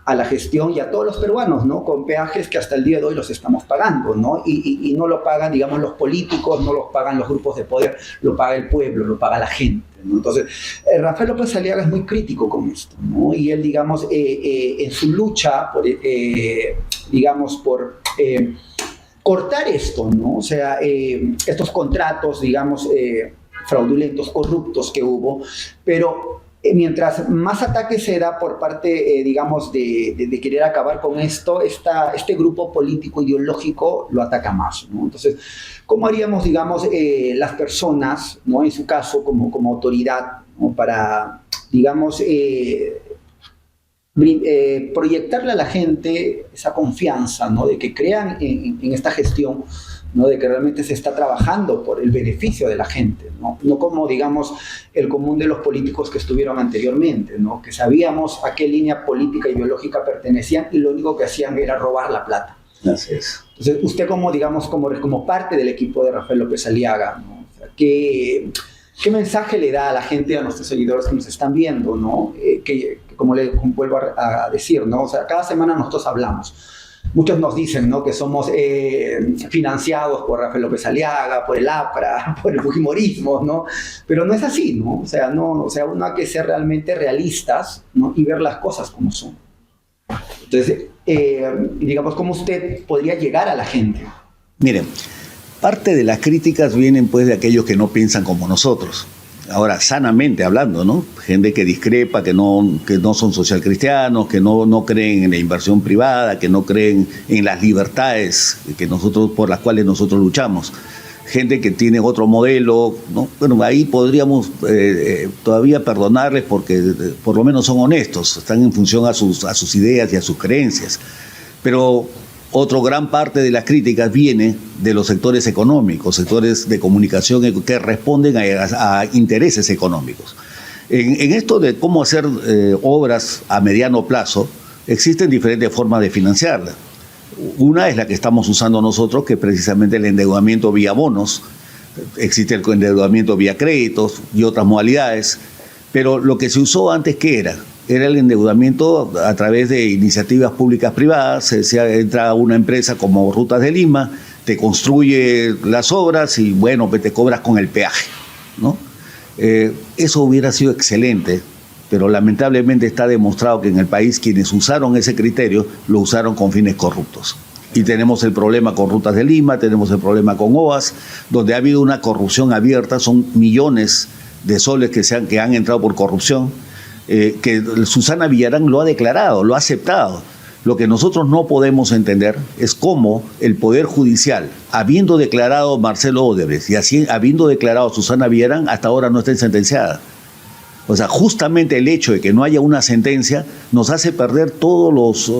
a la gestión y a todos los peruanos, ¿no?, con peajes que hasta el día de hoy los estamos pagando, ¿no? Y no lo pagan, digamos, los políticos, no lo pagan los grupos de poder, lo paga el pueblo, lo paga la gente, ¿no? Entonces, Rafael López Aliaga es muy crítico con esto, ¿no? Y él, digamos, en su lucha, digamos, por cortar esto, ¿no? O sea, estos contratos, digamos, fraudulentos, corruptos que hubo, pero mientras más ataque se da por parte, digamos, de querer acabar con esto, este grupo político ideológico lo ataca más, ¿no? Entonces, ¿cómo haríamos, digamos, las personas, ¿no?, en su caso, como autoridad, ¿no?, para, digamos, proyectarle a la gente esa confianza, ¿no?, de que crean en esta gestión, ¿no?, de que realmente se está trabajando por el beneficio de la gente, ¿no? No como, digamos, el común de los políticos que estuvieron anteriormente, ¿no?, que sabíamos a qué línea política y ideológica pertenecían y lo único que hacían era robar la plata. Así es. Entonces, usted como parte del equipo de Rafael López Aliaga, ¿no?, o sea, ¿qué mensaje le da a la gente, a nuestros seguidores que nos están viendo, ¿no?, que como le vuelvo a decir, ¿no?, o sea, cada semana nosotros hablamos. Muchos nos dicen, ¿no?, que somos financiados por Rafael López Aliaga, por el APRA, por el fujimorismo, ¿no? Pero no es así, ¿no? O sea, uno hay que ser realmente realistas, ¿no?, y ver las cosas como son. Entonces, digamos, ¿cómo usted podría llegar a la gente? Miren, parte de las críticas vienen pues de aquellos que no piensan como nosotros. Ahora, sanamente hablando, ¿no? Gente que discrepa, que no son socialcristianos, que no creen en la inversión privada, que no creen en las libertades por las cuales nosotros luchamos. Gente que tiene otro modelo, ¿no? Bueno, ahí podríamos todavía perdonarles porque por lo menos son honestos, están en función a sus ideas y a sus creencias. Pero otra gran parte de las críticas viene de los sectores económicos, sectores de comunicación que responden a intereses económicos. En esto de cómo hacer obras a mediano plazo, existen diferentes formas de financiarlas. Una es la que estamos usando nosotros, que es precisamente el endeudamiento vía bonos. Existe el endeudamiento vía créditos y otras modalidades. Pero lo que se usó antes, ¿qué era? Era el endeudamiento a través de iniciativas públicas privadas. Entra una empresa como Rutas de Lima, te construye las obras y bueno, pues te cobras con el peaje. ¿no? Eso hubiera sido excelente, pero lamentablemente está demostrado que en el país quienes usaron ese criterio lo usaron con fines corruptos. Y tenemos el problema con Rutas de Lima, tenemos el problema con OAS, donde ha habido una corrupción abierta, son millones de soles que han entrado por corrupción, que Susana Villarán lo ha declarado, lo ha aceptado. Lo que nosotros no podemos entender es cómo el Poder Judicial, habiendo declarado Marcelo Odebrecht y así habiendo declarado Susana Villarán, hasta ahora no está sentenciada. O sea, justamente el hecho de que no haya una sentencia nos hace perder todos los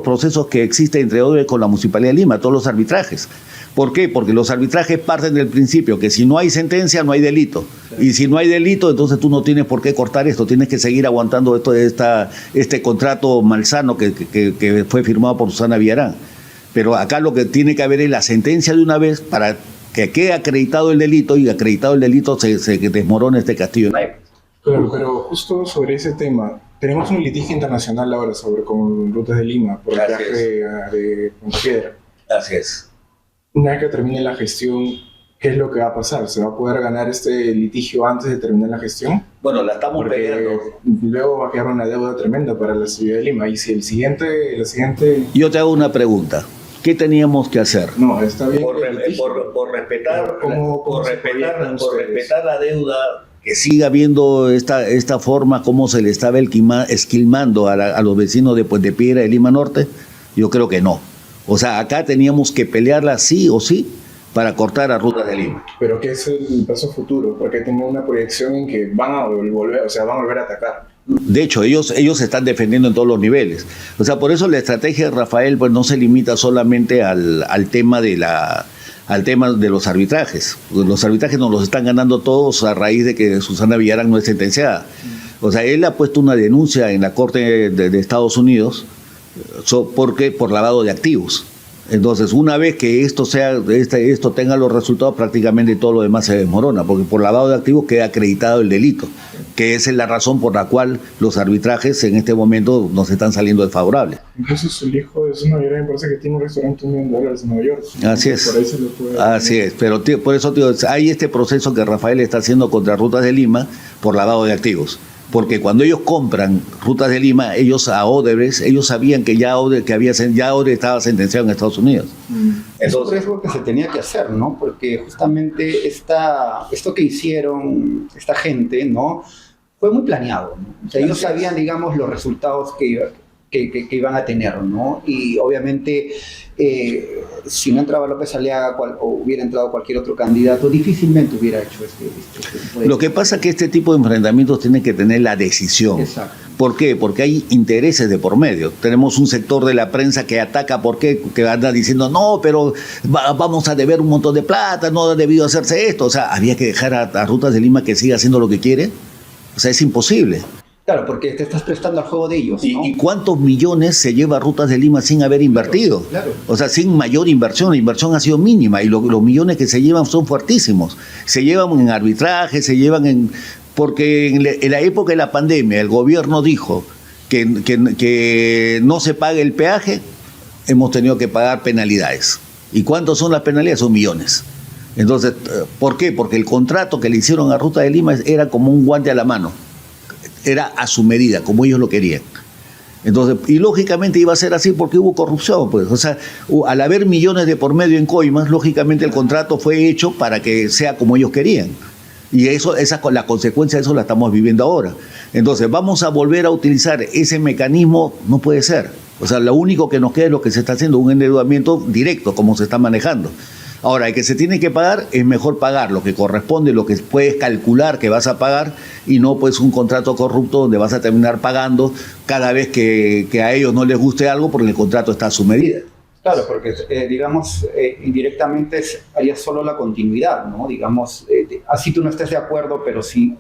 procesos que existen entre Odebrecht con la Municipalidad de Lima, todos los arbitrajes. ¿Por qué? Porque los arbitrajes parten del principio que si no hay sentencia, no hay delito. Y si no hay delito, entonces tú no tienes por qué cortar esto, tienes que seguir aguantando este contrato malsano que fue firmado por Susana Villarán. Pero acá lo que tiene que haber es la sentencia de una vez para que quede acreditado el delito, y acreditado el delito se desmorona este castillo. Claro, pero justo sobre ese tema, tenemos un litigio internacional ahora con Rutas de Lima por el viaje de Pontepiedra. Así es. Una vez que termine la gestión, ¿qué es lo que va a pasar? ¿Se va a poder ganar este litigio antes de terminar la gestión? Bueno, la estamos peleando. Luego va a quedar una deuda tremenda para la ciudad de Lima. Y si la siguiente... Yo te hago una pregunta. ¿Qué teníamos que hacer? No, está bien. Por respetar la deuda, que siga habiendo esta forma como se le estaba esquilmando a los vecinos de Pontepiedra de Lima Norte, yo creo que no. O sea, acá teníamos que pelearla sí o sí para cortar a Rutas de Lima. Pero ¿qué es el paso futuro? Porque tengo una proyección en que van a volver a atacar. De hecho, ellos se están defendiendo en todos los niveles. O sea, por eso la estrategia de Rafael pues no se limita solamente al tema de los arbitrajes. Los arbitrajes nos los están ganando todos a raíz de que Susana Villarán no es sentenciada. O sea, él ha puesto una denuncia en la Corte de Estados Unidos por lavado de activos. Entonces, una vez que esto tenga los resultados, prácticamente todo lo demás se desmorona, porque por lavado de activos queda acreditado el delito, que esa es la razón por la cual los arbitrajes en este momento nos están saliendo desfavorables. Incluso el hijo de Susana Villarán me parece que tiene un restaurante de $1 millón en Nueva York. Así es. Por ahí se lo puede... Así es, pero por eso hay este proceso que Rafael está haciendo contra Rutas de Lima por lavado de activos. Porque cuando ellos compran Rutas de Lima, ellos sabían que ya Odebrecht estaba sentenciado en Estados Unidos. Entonces, es algo que se tenía que hacer, ¿no? Porque justamente esto que hicieron esta gente, ¿no? Fue muy planeado, ¿no? O sea, ellos sabían, digamos, los resultados que iban a tener, ¿no? Y obviamente, si no entraba López Aliaga o hubiera entrado cualquier otro candidato, difícilmente hubiera hecho este tipo de... Lo que pasa es que este tipo de enfrentamientos tienen que tener la decisión. Exacto. ¿Por qué? Porque hay intereses de por medio. Tenemos un sector de la prensa que ataca, ¿por qué? Que anda diciendo, no, pero vamos a deber un montón de plata, no ha debido hacerse esto. O sea, había que dejar a Rutas de Lima que siga haciendo lo que quiere. O sea, es imposible. Claro, porque te estás prestando al juego de ellos, ¿no? ¿Y cuántos millones se lleva Rutas de Lima sin haber invertido? Claro. O sea, sin mayor inversión. La inversión ha sido mínima y los millones que se llevan son fuertísimos. Se llevan en arbitraje, porque en la época de la pandemia el gobierno dijo que no se pague el peaje, hemos tenido que pagar penalidades. ¿Y cuántos son las penalidades? Son millones. Entonces, ¿por qué? Porque el contrato que le hicieron a Rutas de Lima era como un guante a la mano. Era a su medida, como ellos lo querían. Entonces, y lógicamente iba a ser así porque hubo corrupción, pues. O sea, al haber millones de por medio en coimas, lógicamente el contrato fue hecho para que sea como ellos querían. Y la consecuencia de eso la estamos viviendo ahora. Entonces, vamos a volver a utilizar ese mecanismo, no puede ser. O sea, lo único que nos queda es lo que se está haciendo, un endeudamiento directo, como se está manejando. Ahora, el que se tiene que pagar, es mejor pagar lo que corresponde, lo que puedes calcular que vas a pagar, y no pues un contrato corrupto donde vas a terminar pagando cada vez que a ellos no les guste algo porque el contrato está a su medida. Claro, porque digamos, indirectamente haría solo la continuidad, ¿no? Digamos, así tú no estés de acuerdo, pero si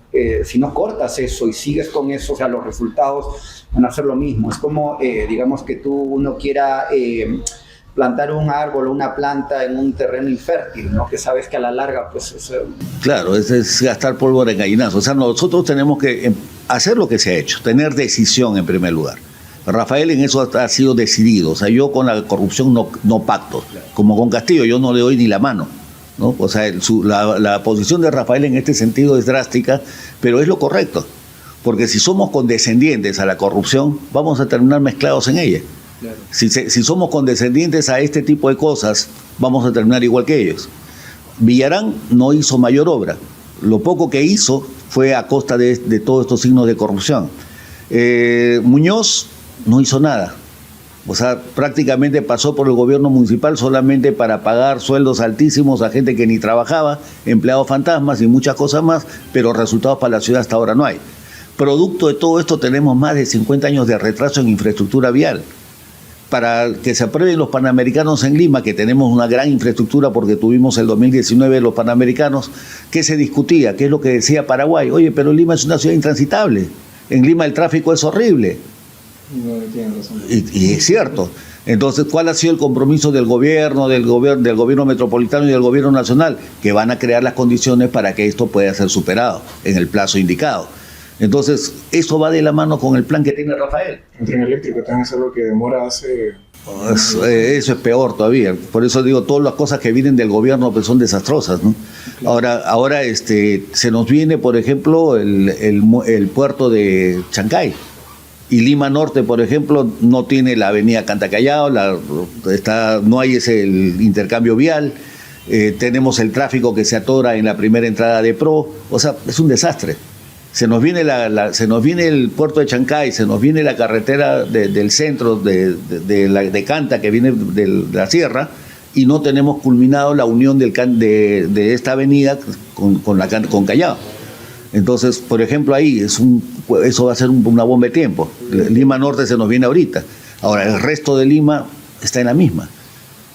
no cortas eso y sigues con eso, o sea, los resultados van a ser lo mismo. Es como, digamos, que uno quiera... plantar un árbol o una planta en un terreno infértil, ¿no? Que sabes que a la larga, pues... Claro, es gastar pólvora en gallinazo. O sea, nosotros tenemos que hacer lo que se ha hecho, tener decisión en primer lugar. Rafael en eso ha sido decidido. O sea, yo con la corrupción no pacto. Como con Castillo, yo no le doy ni la mano. ¿no? O sea, la posición de Rafael en este sentido es drástica, pero es lo correcto, porque si somos condescendientes a la corrupción, vamos a terminar mezclados en ella. Claro. Si somos condescendientes a este tipo de cosas, vamos a terminar igual que ellos. Villarán no hizo mayor obra. Lo poco que hizo fue a costa de todos estos signos de corrupción. Muñoz no hizo nada. O sea, prácticamente pasó por el gobierno municipal solamente para pagar sueldos altísimos a gente que ni trabajaba, empleados fantasmas y muchas cosas más, pero resultados para la ciudad hasta ahora no hay. Producto de todo esto tenemos más de 50 años de retraso en infraestructura vial. Para que se aprueben los Panamericanos en Lima, que tenemos una gran infraestructura porque tuvimos el 2019 los Panamericanos, ¿qué se discutía? ¿Qué es lo que decía Paraguay? Oye, pero Lima es una ciudad intransitable. En Lima el tráfico es horrible. No tienen razón. Y es cierto. Entonces, ¿cuál ha sido el compromiso del gobierno metropolitano y del gobierno nacional? Que van a crear las condiciones para que esto pueda ser superado en el plazo indicado. Entonces, eso va de la mano con el plan que tiene Rafael. El tren eléctrico también es algo que demora hace... Eso es peor todavía. Por eso digo, todas las cosas que vienen del gobierno pues son desastrosas, ¿no? Claro. Ahora se nos viene, por ejemplo, el puerto de Chancay. Y Lima Norte, por ejemplo, no tiene la avenida Cantacallao, no hay el intercambio vial, tenemos el tráfico que se atora en la primera entrada de PRO, o sea, es un desastre. Se nos viene el puerto de Chancay, se nos viene la carretera del centro de Canta, que viene de la sierra, y no tenemos culminado la unión de esta avenida con Callao. Entonces, por ejemplo, ahí eso va a ser una bomba de tiempo. Lima Norte se nos viene ahorita. Ahora, el resto de Lima está en la misma.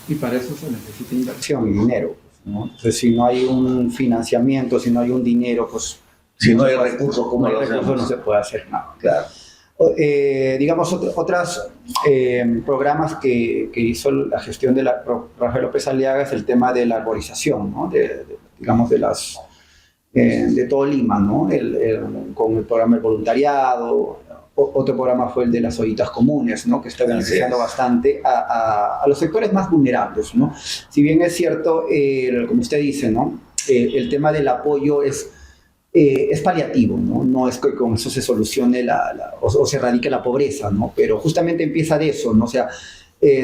Y para eso se necesita inversión y dinero, ¿no? Entonces, si no hay un financiamiento, si no hay un dinero, pues... Si no hay recursos, ¿cómo no hay recursos, no se puede hacer nada. Claro. Digamos, otros programas que hizo la gestión de Rafael López Aliaga es el tema de la arborización, ¿no? De todo Lima, ¿no? Con el programa del voluntariado. Otro programa fue el de las ollitas comunes, ¿no? Que está beneficiando bastante a los sectores más vulnerables, ¿no? Si bien es cierto, como usted dice, ¿no? El tema del apoyo es paliativo, ¿no? No es que con eso se solucione o se erradique la pobreza, ¿no? Pero justamente empieza de eso, ¿no? O sea,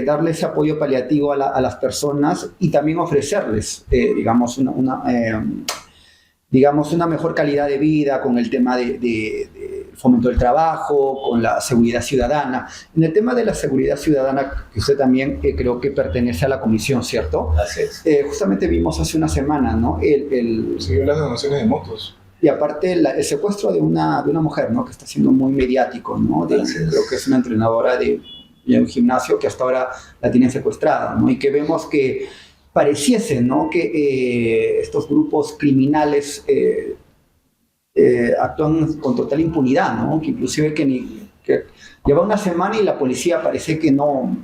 darle ese apoyo paliativo a las personas y también ofrecerles, digamos, una mejor calidad de vida con el tema de fomento del trabajo, con la seguridad ciudadana. En el tema de la seguridad ciudadana, que usted también creo que pertenece a la comisión, ¿cierto? Así es. Justamente vimos hace una semana, ¿no? Siguió las donaciones de motos. Y aparte el secuestro de una mujer, ¿no? Que está siendo muy mediático, ¿no? Creo que es una entrenadora de un gimnasio que hasta ahora la tienen secuestrada, ¿no? Y que vemos que pareciese, ¿no? Que estos grupos criminales actúan con total impunidad, ¿no? Que inclusive que lleva una semana y la policía parece que no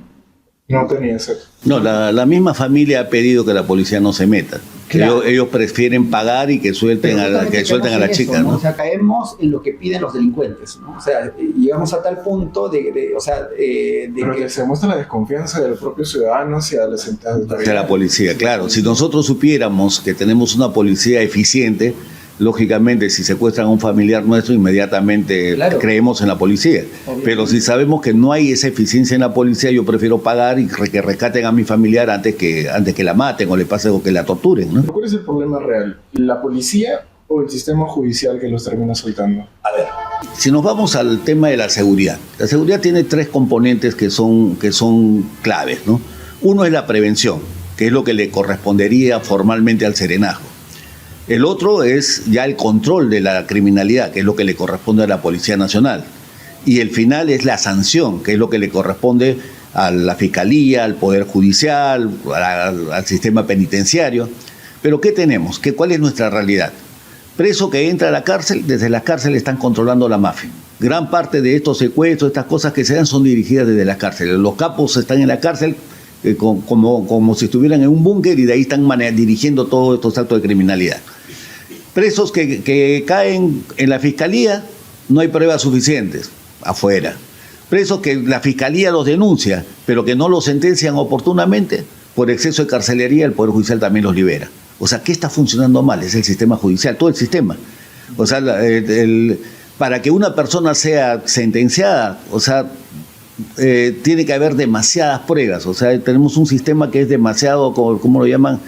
tenía ese. No, la misma familia ha pedido que la policía no se meta. Claro. Ellos prefieren pagar y que suelten a la chica, ¿no? O sea, caemos en lo que piden los delincuentes, ¿no? O sea, llegamos a tal punto pero que se muestra la desconfianza del propio ciudadano hacia la policía, claro. Si nosotros supiéramos que tenemos una policía eficiente, lógicamente, si secuestran a un familiar nuestro, inmediatamente creemos en la policía. Obviamente. Pero si sabemos que no hay esa eficiencia en la policía, yo prefiero pagar y que rescaten a mi familiar antes que la maten o le pase o que la torturen, ¿no? ¿Cuál es el problema real? ¿La policía o el sistema judicial que los termina soltando? A ver, si nos vamos al tema de la seguridad tiene tres componentes que son claves, ¿no? Uno es la prevención, que es lo que le correspondería formalmente al serenazgo. El otro es ya el control de la criminalidad, que es lo que le corresponde a la Policía Nacional. Y el final es la sanción, que es lo que le corresponde a la Fiscalía, al Poder Judicial, al sistema penitenciario. Pero ¿qué tenemos? ¿Cuál es nuestra realidad? Preso que entra a la cárcel, desde la cárcel están controlando la mafia. Gran parte de estos secuestros, estas cosas que se dan son dirigidas desde las cárceles. Los capos están en la cárcel como si estuvieran en un búnker y de ahí están dirigiendo todos estos actos de criminalidad. Presos que caen en la fiscalía, no hay pruebas suficientes, afuera. Presos que la fiscalía los denuncia, pero que no los sentencian oportunamente, por exceso de carcelería el Poder Judicial también los libera. O sea, ¿qué está funcionando mal? Es el sistema judicial, todo el sistema. O sea, para que una persona sea sentenciada, o sea, tiene que haber demasiadas pruebas. O sea, tenemos un sistema que es demasiado, ¿cómo lo llaman?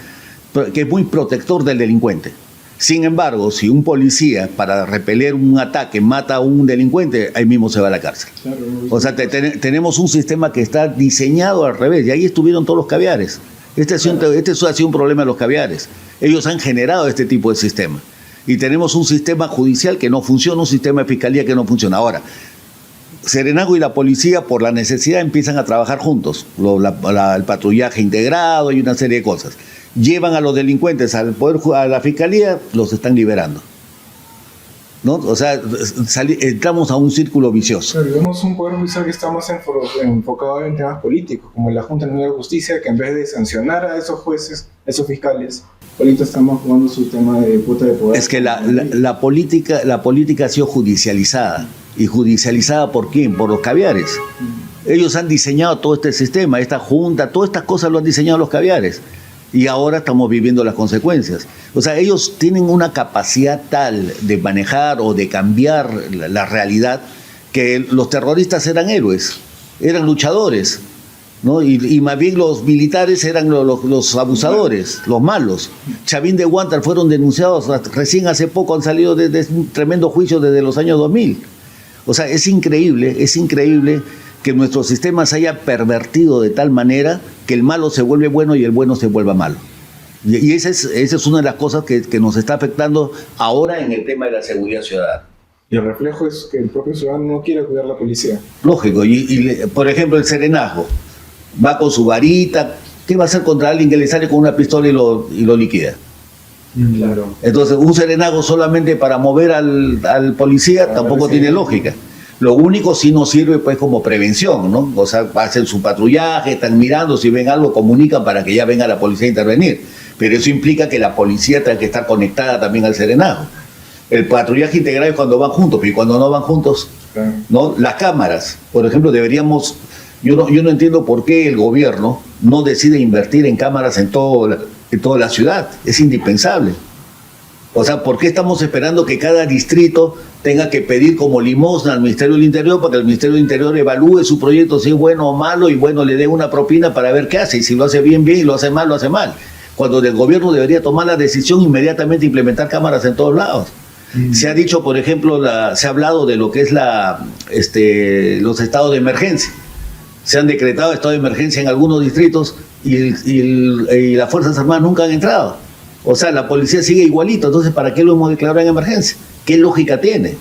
Que es muy protector del delincuente. Sin embargo, si un policía para repeler un ataque mata a un delincuente, ahí mismo se va a la cárcel. Claro, o sea, tenemos un sistema que está diseñado al revés, y ahí estuvieron todos los caviares. Este ha sido un problema de los caviares. Ellos han generado este tipo de sistema. Y tenemos un sistema judicial que no funciona, un sistema de fiscalía que no funciona. Ahora, Serenazgo y la policía, por la necesidad, empiezan a trabajar juntos. El patrullaje integrado y una serie de cosas. Llevan a los delincuentes a la fiscalía, los están liberando, ¿no? O sea, entramos a un círculo vicioso. Pero vemos un poder judicial que está más enfocado en temas políticos, como la Junta Nacional de Justicia, que en vez de sancionar a esos jueces, a esos fiscales, ahorita estamos jugando su tema de puta de poder. Es que la política ha sido judicializada. ¿Y judicializada por quién? Por los caviares. Ellos han diseñado todo este sistema, esta junta, todas estas cosas lo han diseñado los caviares. Y ahora estamos viviendo las consecuencias. O sea, ellos tienen una capacidad tal de manejar o de cambiar la realidad que los terroristas eran héroes, eran luchadores, ¿no? Y más bien los militares eran los abusadores, los malos. Chavín de Huántar fueron denunciados recién hace poco, han salido de un tremendo juicio desde los años 2000. O sea, es increíble que nuestro sistema se haya pervertido de tal manera que el malo se vuelve bueno y el bueno se vuelva malo. Y esa es una de las cosas que nos está afectando ahora en el tema de la seguridad ciudadana. Y el reflejo es que el propio ciudadano no quiere cuidar a la policía. Lógico, por ejemplo, el Serenazgo va con su varita. ¿Qué va a hacer contra alguien que le sale con una pistola y lo liquida? Claro. Entonces, un Serenazgo solamente para mover al policía tampoco tiene lógica. Lo único sí nos sirve pues como prevención, ¿no? O sea, hacen su patrullaje, están mirando, si ven algo comunican para que ya venga la policía a intervenir. Pero eso implica que la policía tenga que estar conectada también al Serenazgo. El patrullaje integral es cuando van juntos, pero cuando no van juntos, ¿no? Las cámaras, por ejemplo, deberíamos... Yo no entiendo por qué el gobierno no decide invertir en cámaras en toda la ciudad. Es indispensable. O sea, ¿por qué estamos esperando que cada distrito tenga que pedir como limosna al Ministerio del Interior para que el Ministerio del Interior evalúe su proyecto, si es bueno o malo, y bueno, le dé una propina para ver qué hace? Y si lo hace bien, bien, y lo hace mal, lo hace mal. Cuando el gobierno debería tomar la decisión inmediatamente de implementar cámaras en todos lados. Se ha dicho, por ejemplo, se ha hablado de lo que es los estados de emergencia. Se han decretado estado de emergencia en algunos distritos y las Fuerzas Armadas nunca han entrado. O sea, la policía sigue igualito, entonces ¿para qué lo hemos declarado en emergencia? ¿Qué lógica tiene?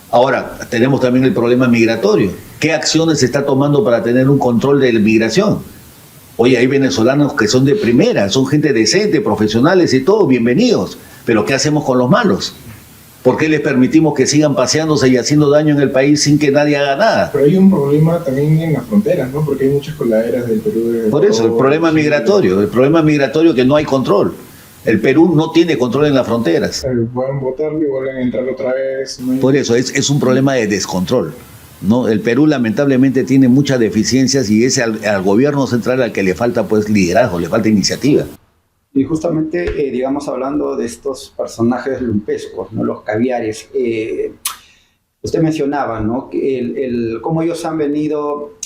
Ahora, tenemos también el problema migratorio. ¿Qué acciones se está tomando para tener un control de la migración? Oye, hay venezolanos que son de primera, son gente decente, profesionales y todo, bienvenidos. Pero ¿qué hacemos con los malos? ¿Por qué les permitimos que sigan paseándose y haciendo daño en el país sin que nadie haga nada? Pero hay un problema también en las fronteras, ¿no? Porque hay muchas coladeras del Perú. Por eso, el problema migratorio que no hay control. El Perú no tiene control en las fronteras. Pueden votarlo y vuelven a entrar otra vez. ¿No? Por eso, es un problema de descontrol, ¿no? El Perú lamentablemente tiene muchas deficiencias y es al gobierno central al que le falta pues liderazgo, le falta iniciativa. Y justamente, digamos, hablando de estos personajes lumpescos, ¿no? Los caviares, usted mencionaba, ¿no? Que cómo ellos han venido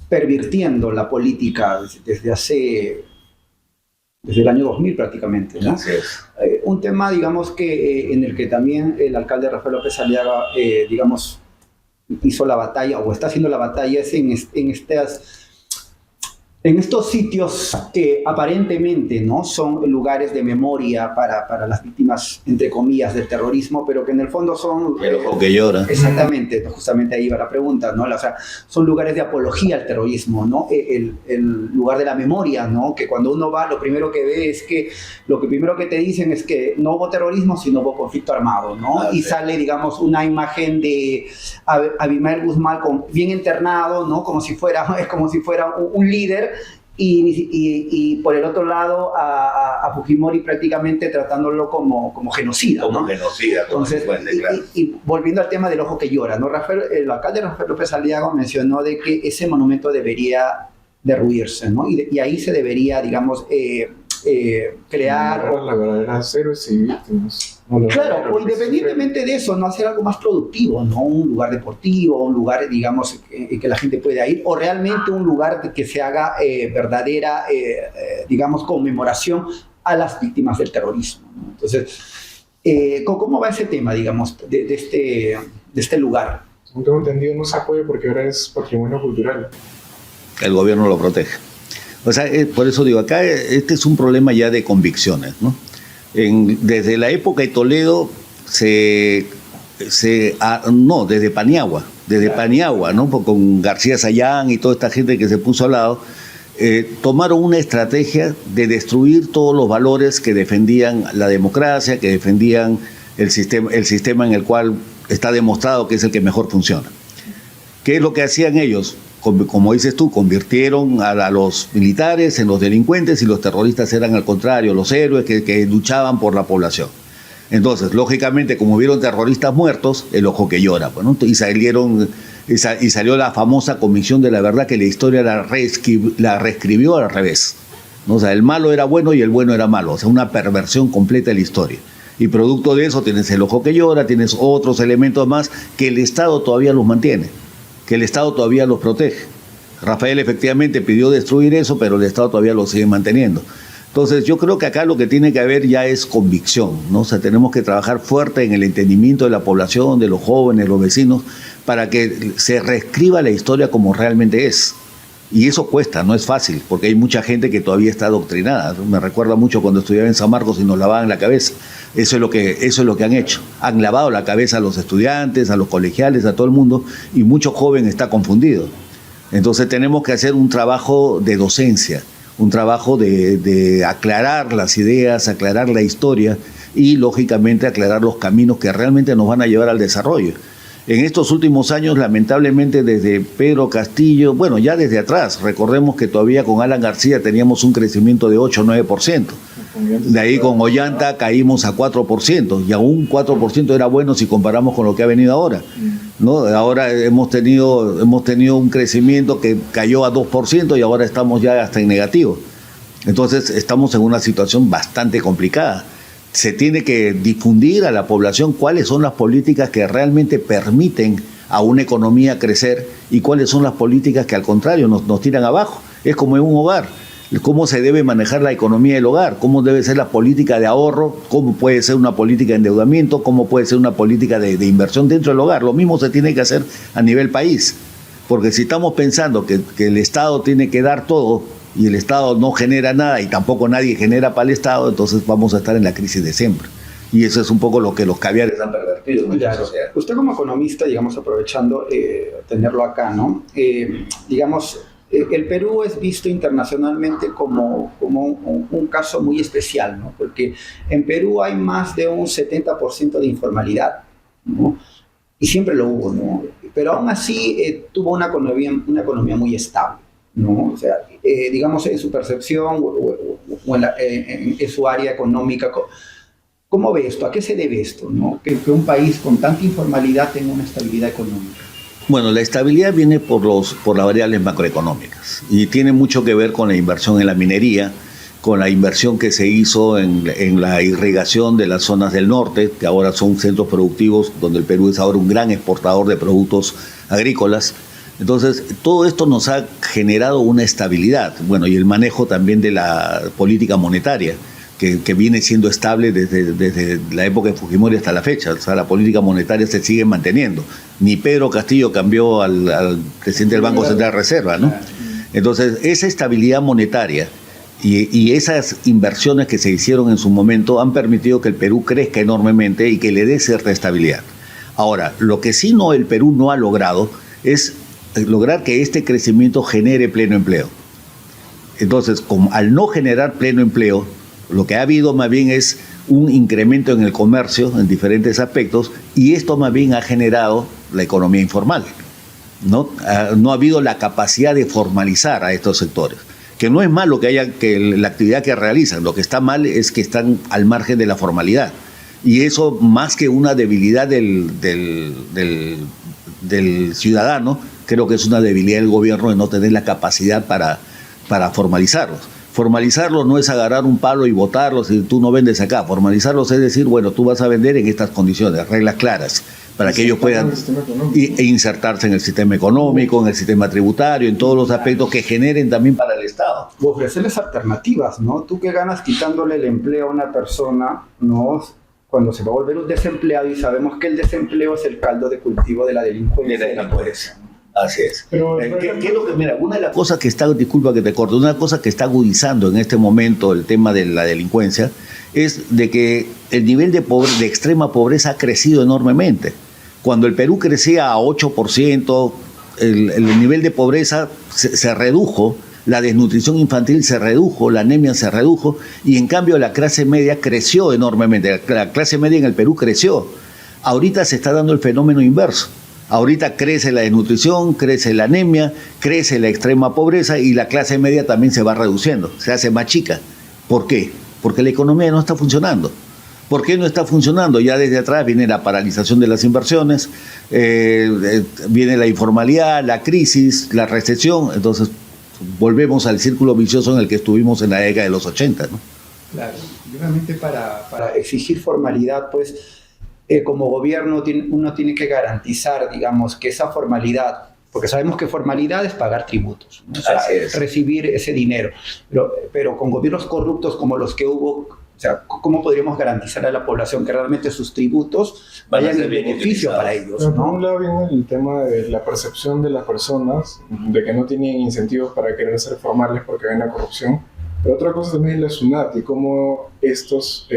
pervirtiendo la política desde el año 2000 prácticamente, ¿no? Un tema, digamos, en el que también el alcalde Rafael López Aliaga, digamos, hizo la batalla, o está haciendo la batalla, es en estos sitios que aparentemente no son lugares de memoria para las víctimas, entre comillas, del terrorismo, pero que en el fondo son... El ojo que llora. Exactamente, justamente ahí va la pregunta, ¿no? O sea, son lugares de apología al terrorismo, ¿no? El lugar de la memoria, ¿no? Que cuando uno va, lo primero que ve es que, lo que primero que te dicen es que no hubo terrorismo, sino hubo conflicto armado, ¿no? Y sale, digamos, una imagen de Abimael Guzmán bien internado, ¿no? Como si fuera un líder, y por el otro lado a Fujimori prácticamente tratándolo como genocida, ¿no? Como genocida, como entonces, y volviendo al tema del ojo que llora, ¿no? El alcalde Rafael López Aliaga mencionó de que ese monumento debería derruirse, ¿no? Y ahí se debería, digamos, crear... La verdadera héroes y víctimas. Claro, o independientemente de eso, no hacer algo más productivo, ¿no? Un lugar deportivo, un lugar, digamos, que la gente pueda ir, o realmente un lugar que se haga verdadera, digamos, conmemoración a las víctimas del terrorismo, ¿no? Entonces, ¿cómo va ese tema, digamos, de este lugar? Según tengo entendido, no se puede porque ahora es patrimonio cultural. El gobierno lo protege. O sea, por eso digo, acá este es un problema ya de convicciones, ¿no? Desde la época de Toledo, desde Paniagua, ¿no? Con García Sayán y toda esta gente que se puso al lado, tomaron una estrategia de destruir todos los valores que defendían la democracia, que defendían el sistema en el cual está demostrado que es el que mejor funciona. ¿Qué es lo que hacían ellos? Como dices tú, convirtieron a los militares en los delincuentes y los terroristas eran al contrario, los héroes que luchaban por la población. Entonces, lógicamente, como vieron terroristas muertos, el ojo que llora, pues, ¿no? Y salió la famosa Comisión de la Verdad, que la historia la reescribió al revés, ¿no? O sea, el malo era bueno y el bueno era malo, o sea, una perversión completa de la historia. Y producto de eso tienes el ojo que llora, tienes otros elementos más que el Estado todavía los mantiene, que el Estado todavía los protege. Rafael efectivamente pidió destruir eso, pero el Estado todavía lo sigue manteniendo. Entonces yo creo que acá lo que tiene que haber ya es convicción, ¿no? O sea, tenemos que trabajar fuerte en el entendimiento de la población, de los jóvenes, los vecinos, para que se reescriba la historia como realmente es. Y eso cuesta, no es fácil, porque hay mucha gente que todavía está adoctrinada. Me recuerda mucho cuando estudiaba en San Marcos y nos lavaban la cabeza. Eso es lo que han hecho. Han lavado la cabeza a los estudiantes, a los colegiales, a todo el mundo, y mucho joven está confundido. Entonces tenemos que hacer un trabajo de docencia, un trabajo de aclarar las ideas, aclarar la historia y, lógicamente, aclarar los caminos que realmente nos van a llevar al desarrollo. En estos últimos años, lamentablemente, desde Pedro Castillo, bueno, ya desde atrás, recordemos que todavía con Alan García teníamos un crecimiento de 8 o 9%. De ahí con Ollanta caímos a 4%, y aún 4% era bueno si comparamos con lo que ha venido ahora, ¿no? Ahora hemos tenido un crecimiento que cayó a 2% y ahora estamos ya hasta en negativo. Entonces estamos en una situación bastante complicada. Se tiene que difundir a la población cuáles son las políticas que realmente permiten a una economía crecer y cuáles son las políticas que al contrario nos tiran abajo. Es como en un hogar. Cómo se debe manejar la economía del hogar, cómo debe ser la política de ahorro, cómo puede ser una política de endeudamiento, cómo puede ser una política de inversión dentro del hogar. Lo mismo se tiene que hacer a nivel país, porque si estamos pensando que el Estado tiene que dar todo y el Estado no genera nada y tampoco nadie genera para el Estado, entonces vamos a estar en la crisis de siempre. Y eso es un poco lo que los caviares han pervertido en nuestra sociedad. Usted como economista, digamos, aprovechando tenerlo acá, ¿no? Digamos, el Perú es visto internacionalmente como un caso muy especial, ¿no? Porque en Perú hay más de un 70% de informalidad, ¿no? Y siempre lo hubo, ¿no? Pero aún así tuvo una economía muy estable, ¿no? O sea, digamos, en su percepción o en su área económica, ¿cómo ve esto? ¿A qué se debe esto, no? Que un país con tanta informalidad tenga una estabilidad económica. Bueno, la estabilidad viene por las variables macroeconómicas y tiene mucho que ver con la inversión en la minería, con la inversión que se hizo en la irrigación de las zonas del norte, que ahora son centros productivos, donde el Perú es ahora un gran exportador de productos agrícolas. Entonces, todo esto nos ha generado una estabilidad, bueno, y el manejo también de la política monetaria, que viene siendo estable desde la época de Fujimori hasta la fecha. O sea, la política monetaria se sigue manteniendo. Ni Pedro Castillo cambió al presidente del Banco Central de Reserva, ¿no? Entonces, esa estabilidad monetaria y esas inversiones que se hicieron en su momento han permitido que el Perú crezca enormemente y que le dé cierta estabilidad. Ahora, lo que sí el Perú no ha logrado es lograr que este crecimiento genere pleno empleo. Entonces, al no generar pleno empleo, lo que ha habido más bien es un incremento en el comercio en diferentes aspectos y esto más bien ha generado la economía informal, ¿no? No ha habido la capacidad de formalizar a estos sectores, que no es malo que la actividad que realizan, lo que está mal es que están al margen de la formalidad y eso más que una debilidad del ciudadano, creo que es una debilidad del gobierno de no tener la capacidad para formalizarlos. Formalizarlos no es agarrar un palo y botarlos y tú no vendes acá. Formalizarlos es decir, bueno, tú vas a vender en estas condiciones, reglas claras, para que ellos puedan insertarse en el sistema económico, en el sistema tributario, en todos los aspectos que generen también para el Estado. O ofrecerles alternativas, ¿no? Tú que ganas quitándole el empleo a una persona, ¿no? Cuando se va a volver un desempleado, y sabemos que el desempleo es el caldo de cultivo de la delincuencia y la pobreza. Así es. Pero, ¿Qué es lo que, mira, una de las cosas que está, disculpa que te corte, una cosa que está agudizando en este momento el tema de la delincuencia es de que el nivel de extrema pobreza ha crecido enormemente. Cuando el Perú crecía a 8%, el nivel de pobreza se redujo, la desnutrición infantil se redujo, la anemia se redujo, y en cambio la clase media creció enormemente. La clase media en el Perú creció. Ahorita se está dando el fenómeno inverso. Ahorita crece la desnutrición, crece la anemia, crece la extrema pobreza y la clase media también se va reduciendo, se hace más chica. ¿Por qué? Porque la economía no está funcionando. ¿Por qué no está funcionando? Ya desde atrás viene la paralización de las inversiones, viene la informalidad, la crisis, la recesión. Entonces volvemos al círculo vicioso en el que estuvimos en la década de los 80, ¿no? Claro, realmente para exigir formalidad, pues como gobierno uno tiene que garantizar, digamos, que esa formalidad, porque sabemos que formalidad es pagar tributos, ¿no? O sea, recibir ese dinero, pero con gobiernos corruptos como los que hubo, o sea, ¿cómo podríamos garantizar a la población que realmente sus tributos vayan en beneficio para ellos, pero por ¿no? un lado viene el tema de la percepción de las personas, de que no tienen incentivos para querer ser formales porque ven la corrupción. Pero otra cosa también es la SUNAT y cómo estos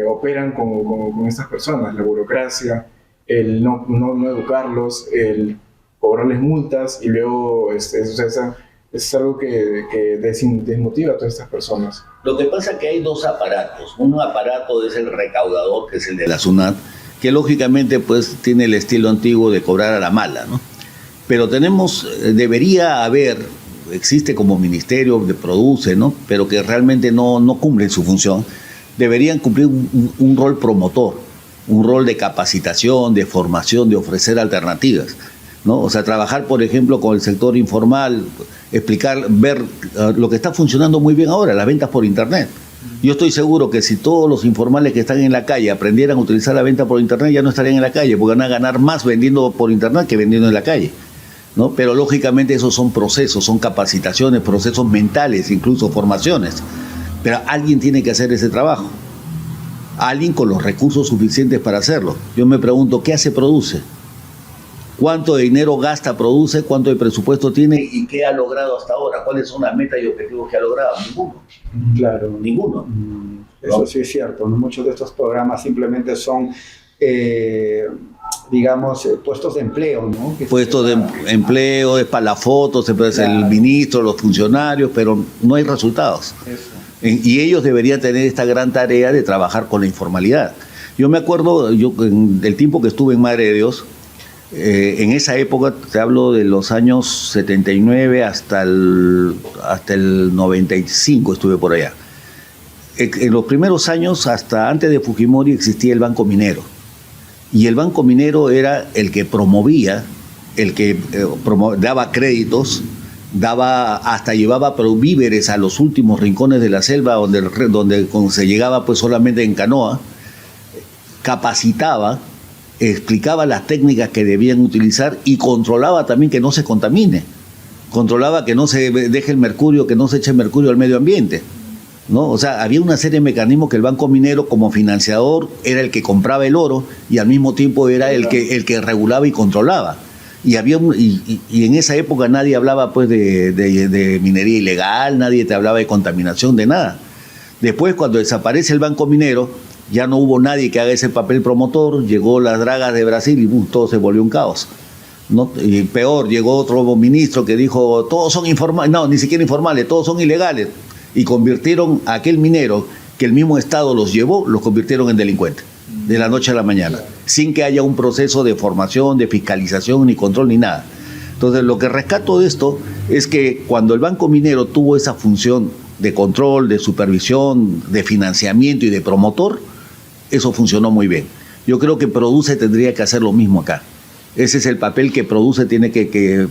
operan con estas personas, la burocracia, el no educarlos, el cobrarles multas y luego es algo que desmotiva a todas estas personas. Lo que pasa es que hay dos aparatos. Un aparato es el recaudador, que es el de la SUNAT, que lógicamente pues tiene el estilo antiguo de cobrar a la mala, ¿no? Pero debería haber, existe como ministerio que produce, ¿no? Pero que realmente no cumplen su función. Deberían cumplir un rol promotor, un rol de capacitación, de formación, de ofrecer alternativas, ¿no? O sea, trabajar, por ejemplo, con el sector informal, explicar, ver lo que está funcionando muy bien ahora, las ventas por Internet. Yo estoy seguro que si todos los informales que están en la calle aprendieran a utilizar la venta por Internet, ya no estarían en la calle, porque van a ganar más vendiendo por Internet que vendiendo en la calle, ¿no? Pero lógicamente esos son procesos, son capacitaciones, procesos mentales, incluso formaciones. Pero alguien tiene que hacer ese trabajo. Alguien con los recursos suficientes para hacerlo. Yo me pregunto, ¿qué hace Produce? ¿Cuánto de dinero gasta Produce? ¿Cuánto de presupuesto tiene? ¿Y qué ha logrado hasta ahora? ¿Cuáles son las metas y objetivos que ha logrado? Ninguno. Claro. Ninguno. Eso sí es cierto, ¿no? Muchos de estos programas simplemente son, digamos, puestos de empleo, ¿no? Puestos de empleo, es para la foto, se puede ser el ministro, los funcionarios, pero no hay resultados. Eso. Y ellos deberían tener esta gran tarea de trabajar con la informalidad. Yo me acuerdo, del tiempo que estuve en Madre de Dios, en esa época, te hablo de los años 79 hasta el 95 estuve por allá. En los primeros años, hasta antes de Fujimori, existía el Banco Minero. Y el Banco Minero era el que promovía, el que daba créditos, llevaba víveres a los últimos rincones de la selva donde se llegaba pues solamente en canoa, capacitaba, explicaba las técnicas que debían utilizar y controlaba también que no se contamine, controlaba que no se deje el mercurio, que no se eche mercurio al medio ambiente, ¿no? O sea, había una serie de mecanismos que el Banco Minero como financiador era el que compraba el oro y al mismo tiempo era el que regulaba y controlaba. Y en esa época nadie hablaba pues de minería ilegal, nadie te hablaba de contaminación, de nada. Después, cuando desaparece el Banco Minero, ya no hubo nadie que haga ese papel promotor, llegó las dragas de Brasil y todo se volvió un caos, ¿no? Y peor, llegó otro ministro que dijo, todos son informales, no, ni siquiera informales, todos son ilegales. Y convirtieron a aquel minero que el mismo Estado los llevó, los convirtieron en delincuentes, de la noche a la mañana, sin que haya un proceso de formación, de fiscalización, ni control, ni nada. Entonces, lo que rescato de esto es que cuando el Banco Minero tuvo esa función de control, de supervisión, de financiamiento y de promotor, eso funcionó muy bien. Yo creo que Produce tendría que hacer lo mismo acá. Ese es el papel que Produce tiene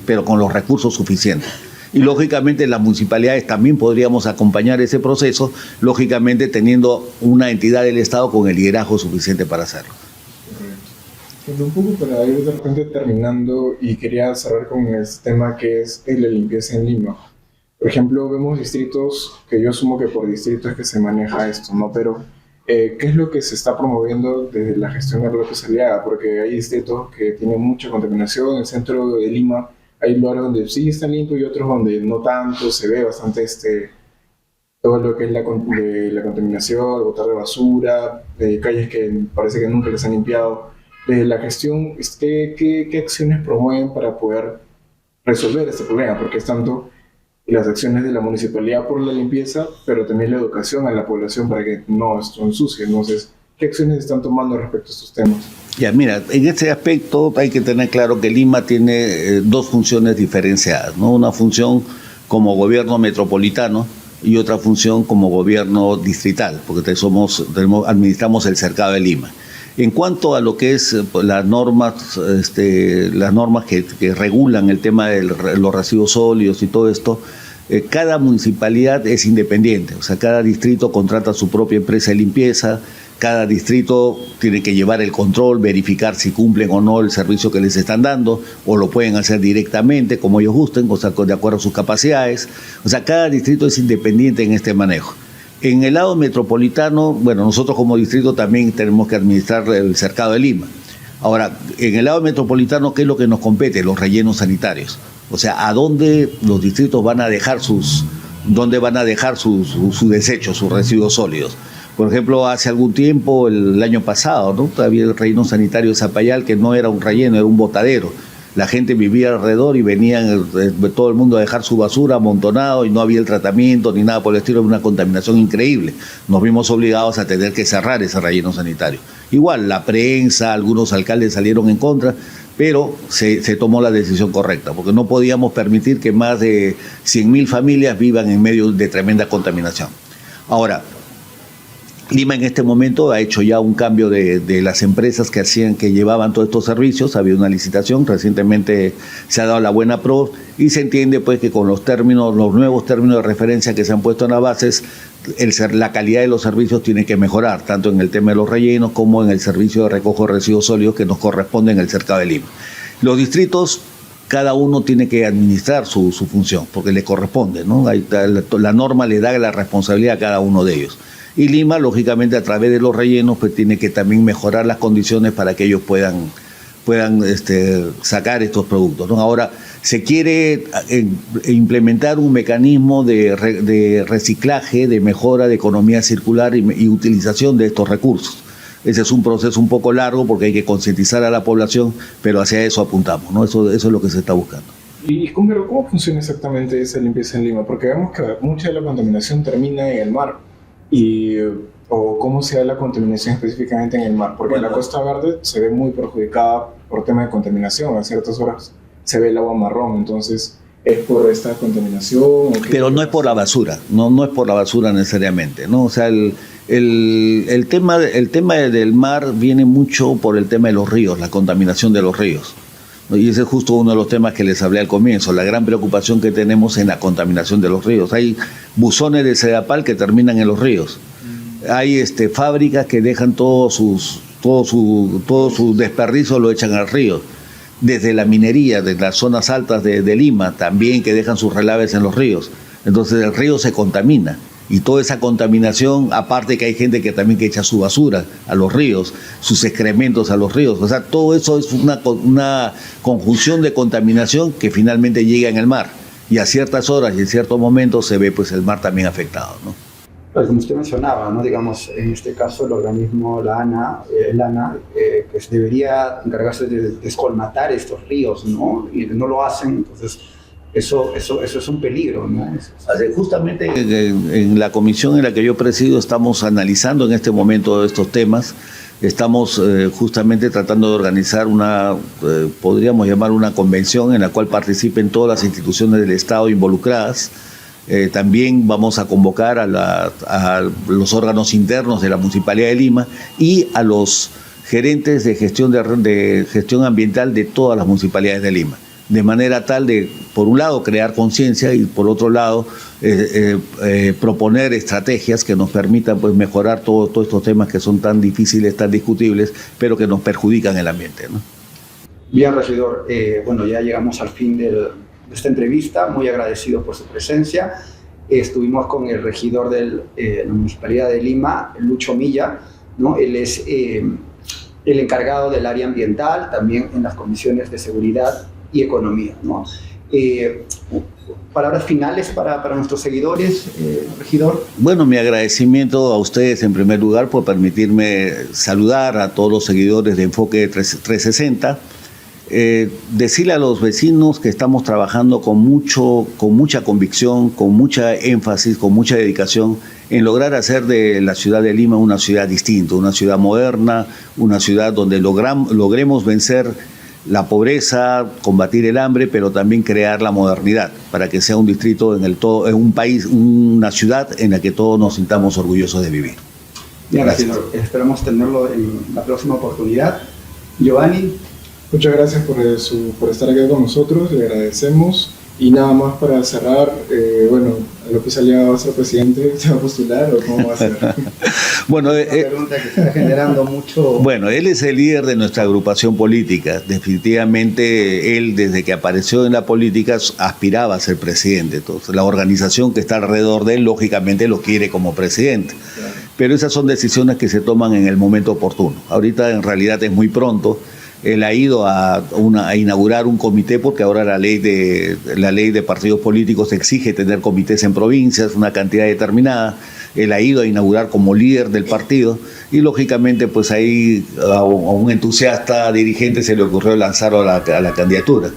pero con los recursos suficientes. Y lógicamente las municipalidades también podríamos acompañar ese proceso, lógicamente teniendo una entidad del Estado con el liderazgo suficiente para hacerlo. Correcto. Un poco para ir de repente terminando, y quería cerrar con este tema que es la limpieza en Lima. Por ejemplo, vemos distritos que yo asumo que por distrito es que se maneja esto, ¿no? Pero, ¿qué es lo que se está promoviendo desde la gestión de López Aliaga? Porque hay distritos que tienen mucha contaminación. En el centro de Lima hay lugares donde sí están limpios y otros donde no tanto. Se ve bastante todo lo que es la contaminación, el botar de basura, calles que parece que nunca les han limpiado. Desde la gestión, ¿qué acciones promueven para poder resolver este problema? Porque es tanto las acciones de la municipalidad por la limpieza, pero también la educación a la población para que no esto ensucie. Entonces, ¿qué acciones están tomando respecto a estos temas? Ya, mira, en este aspecto hay que tener claro que Lima tiene dos funciones diferenciadas, ¿no? Una función como gobierno metropolitano y otra función como gobierno distrital, porque administramos el cercado de Lima. En cuanto a lo que es las normas que regulan el tema de los residuos sólidos y todo esto, cada municipalidad es independiente, o sea, cada distrito contrata su propia empresa de limpieza, cada distrito tiene que llevar el control, verificar si cumplen o no el servicio que les están dando, o lo pueden hacer directamente, como ellos gusten, o sea, de acuerdo a sus capacidades. O sea, cada distrito es independiente en este manejo. En el lado metropolitano, bueno, nosotros como distrito también tenemos que administrar el cercado de Lima. Ahora, en el lado metropolitano, ¿qué es lo que nos compete? Los rellenos sanitarios. O sea, ¿a dónde los distritos van a dejar sus desechos, sus residuos sólidos? Por ejemplo, hace algún tiempo, el año pasado, ¿no? Todavía el relleno sanitario de Zapayal, que no era un relleno, era un botadero. La gente vivía alrededor y venían todo el mundo a dejar su basura amontonado y no había el tratamiento ni nada por el estilo, una contaminación increíble. Nos vimos obligados a tener que cerrar ese relleno sanitario. Igual, la prensa, algunos alcaldes salieron en contra, pero se tomó la decisión correcta, porque no podíamos permitir que más de 100.000 familias vivan en medio de tremenda contaminación. Ahora, Lima en este momento ha hecho ya un cambio de las empresas que llevaban todos estos servicios. Había una licitación, recientemente se ha dado la buena pro y se entiende pues que con los nuevos términos de referencia que se han puesto en las bases, la calidad de los servicios tiene que mejorar, tanto en el tema de los rellenos como en el servicio de recojo de residuos sólidos que nos corresponde en el cercado de Lima. Los distritos, cada uno tiene que administrar su función, porque le corresponde, ¿no? La norma le da la responsabilidad a cada uno de ellos. Y Lima, lógicamente, a través de los rellenos, pues tiene que también mejorar las condiciones para que ellos puedan sacar estos productos, ¿no? Ahora, se quiere implementar un mecanismo de reciclaje, de mejora de economía circular y utilización de estos recursos. Ese es un proceso un poco largo porque hay que concientizar a la población, pero hacia eso apuntamos, ¿no? Eso es lo que se está buscando. ¿Y cómo funciona exactamente esa limpieza en Lima? Porque vemos que mucha de la contaminación termina en el mar. ¿O cómo se da la contaminación específicamente en el mar? Porque la Costa Verde se ve muy perjudicada por tema de contaminación. A ciertas horas se ve el agua marrón, entonces ¿es por esta contaminación? Pero no es por la basura, no es por la basura necesariamente, ¿no? O sea, el tema del mar viene mucho por el tema de los ríos, la contaminación de los ríos. Y ese es justo uno de los temas que les hablé al comienzo, la gran preocupación que tenemos en la contaminación de los ríos. Hay buzones de Sedapal que terminan en los ríos. Hay fábricas que dejan todo su desperdicio, lo echan al río. Desde la minería, de las zonas altas de Lima, también que dejan sus relaves en los ríos. Entonces el río se contamina. Y toda esa contaminación, aparte que hay gente que también echa su basura a los ríos, sus excrementos a los ríos. O sea, todo eso es una conjunción de contaminación que finalmente llega en el mar. Y a ciertas horas y en ciertos momentos se ve pues el mar también afectado, ¿no? Pues como usted mencionaba, ¿no? Digamos, en este caso el organismo, la ANA, que debería encargarse de descolmatar estos ríos, ¿no? Y no lo hacen, entonces eso es un peligro, ¿no? Justamente en la comisión en la que yo presido estamos analizando en este momento estos temas. Estamos justamente tratando de organizar podríamos llamar una convención en la cual participen todas las instituciones del Estado involucradas. También vamos a convocar a los órganos internos de la Municipalidad de Lima y a los gerentes de gestión ambiental de todas las municipalidades de Lima. de manera tal de, por un lado, crear conciencia y por otro lado, proponer estrategias que nos permitan pues, mejorar todos estos temas que son tan difíciles, tan discutibles, pero que nos perjudican el ambiente, ¿no? Bien, regidor, bueno, ya llegamos al fin de esta entrevista, muy agradecido por su presencia. Estuvimos con el regidor de la Municipalidad de Lima, Lucho Milla, ¿no? Él es el encargado del área ambiental, también en las comisiones de seguridad y economía, ¿no? Palabras finales para nuestros seguidores, regidor. Bueno, mi agradecimiento a ustedes en primer lugar por permitirme saludar a todos los seguidores de Enfoque 360. Decirle a los vecinos que estamos trabajando con mucha convicción, con mucha énfasis, con mucha dedicación en lograr hacer de la ciudad de Lima una ciudad distinta, una ciudad moderna, una ciudad donde logremos vencer la pobreza, combatir el hambre, pero también crear la modernidad para que sea un distrito en un país, una ciudad en la que todos nos sintamos orgullosos de vivir. Bien, regidor, esperamos tenerlo en la próxima oportunidad. Giovanni. Muchas gracias por estar aquí con nosotros, le agradecemos. Y nada más para cerrar, bueno, ¿López Aliaga va a ser presidente? ¿Se va a postular o cómo va a ser? Bueno, una pregunta que está generando mucho... Bueno, él es el líder de nuestra agrupación política. Definitivamente él, desde que apareció en la política, aspiraba a ser presidente. Entonces, la organización que está alrededor de él, lógicamente, lo quiere como presidente. Claro. Pero esas son decisiones que se toman en el momento oportuno. Ahorita, en realidad, es muy pronto. Él ha ido a inaugurar un comité porque ahora la ley de partidos políticos exige tener comités en provincias, una cantidad determinada. Él ha ido a inaugurar como líder del partido y lógicamente pues ahí a un entusiasta dirigente se le ocurrió lanzarlo a la candidatura.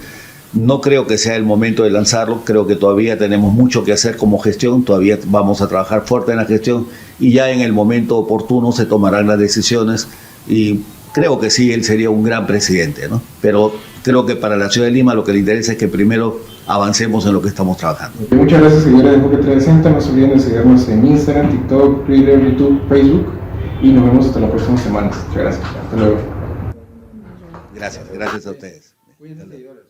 No creo que sea el momento de lanzarlo, creo que todavía tenemos mucho que hacer como gestión, todavía vamos a trabajar fuerte en la gestión y ya en el momento oportuno se tomarán las decisiones y creo que sí, él sería un gran presidente, ¿no? Pero creo que para la ciudad de Lima lo que le interesa es que primero avancemos en lo que estamos trabajando. Muchas gracias, seguidores de Enfoque 360. No se olviden de seguirnos en Instagram, TikTok, Twitter, YouTube, Facebook. Y nos vemos hasta la próxima semana. Muchas gracias. Hasta luego. Gracias a ustedes. Cuídense, seguidores.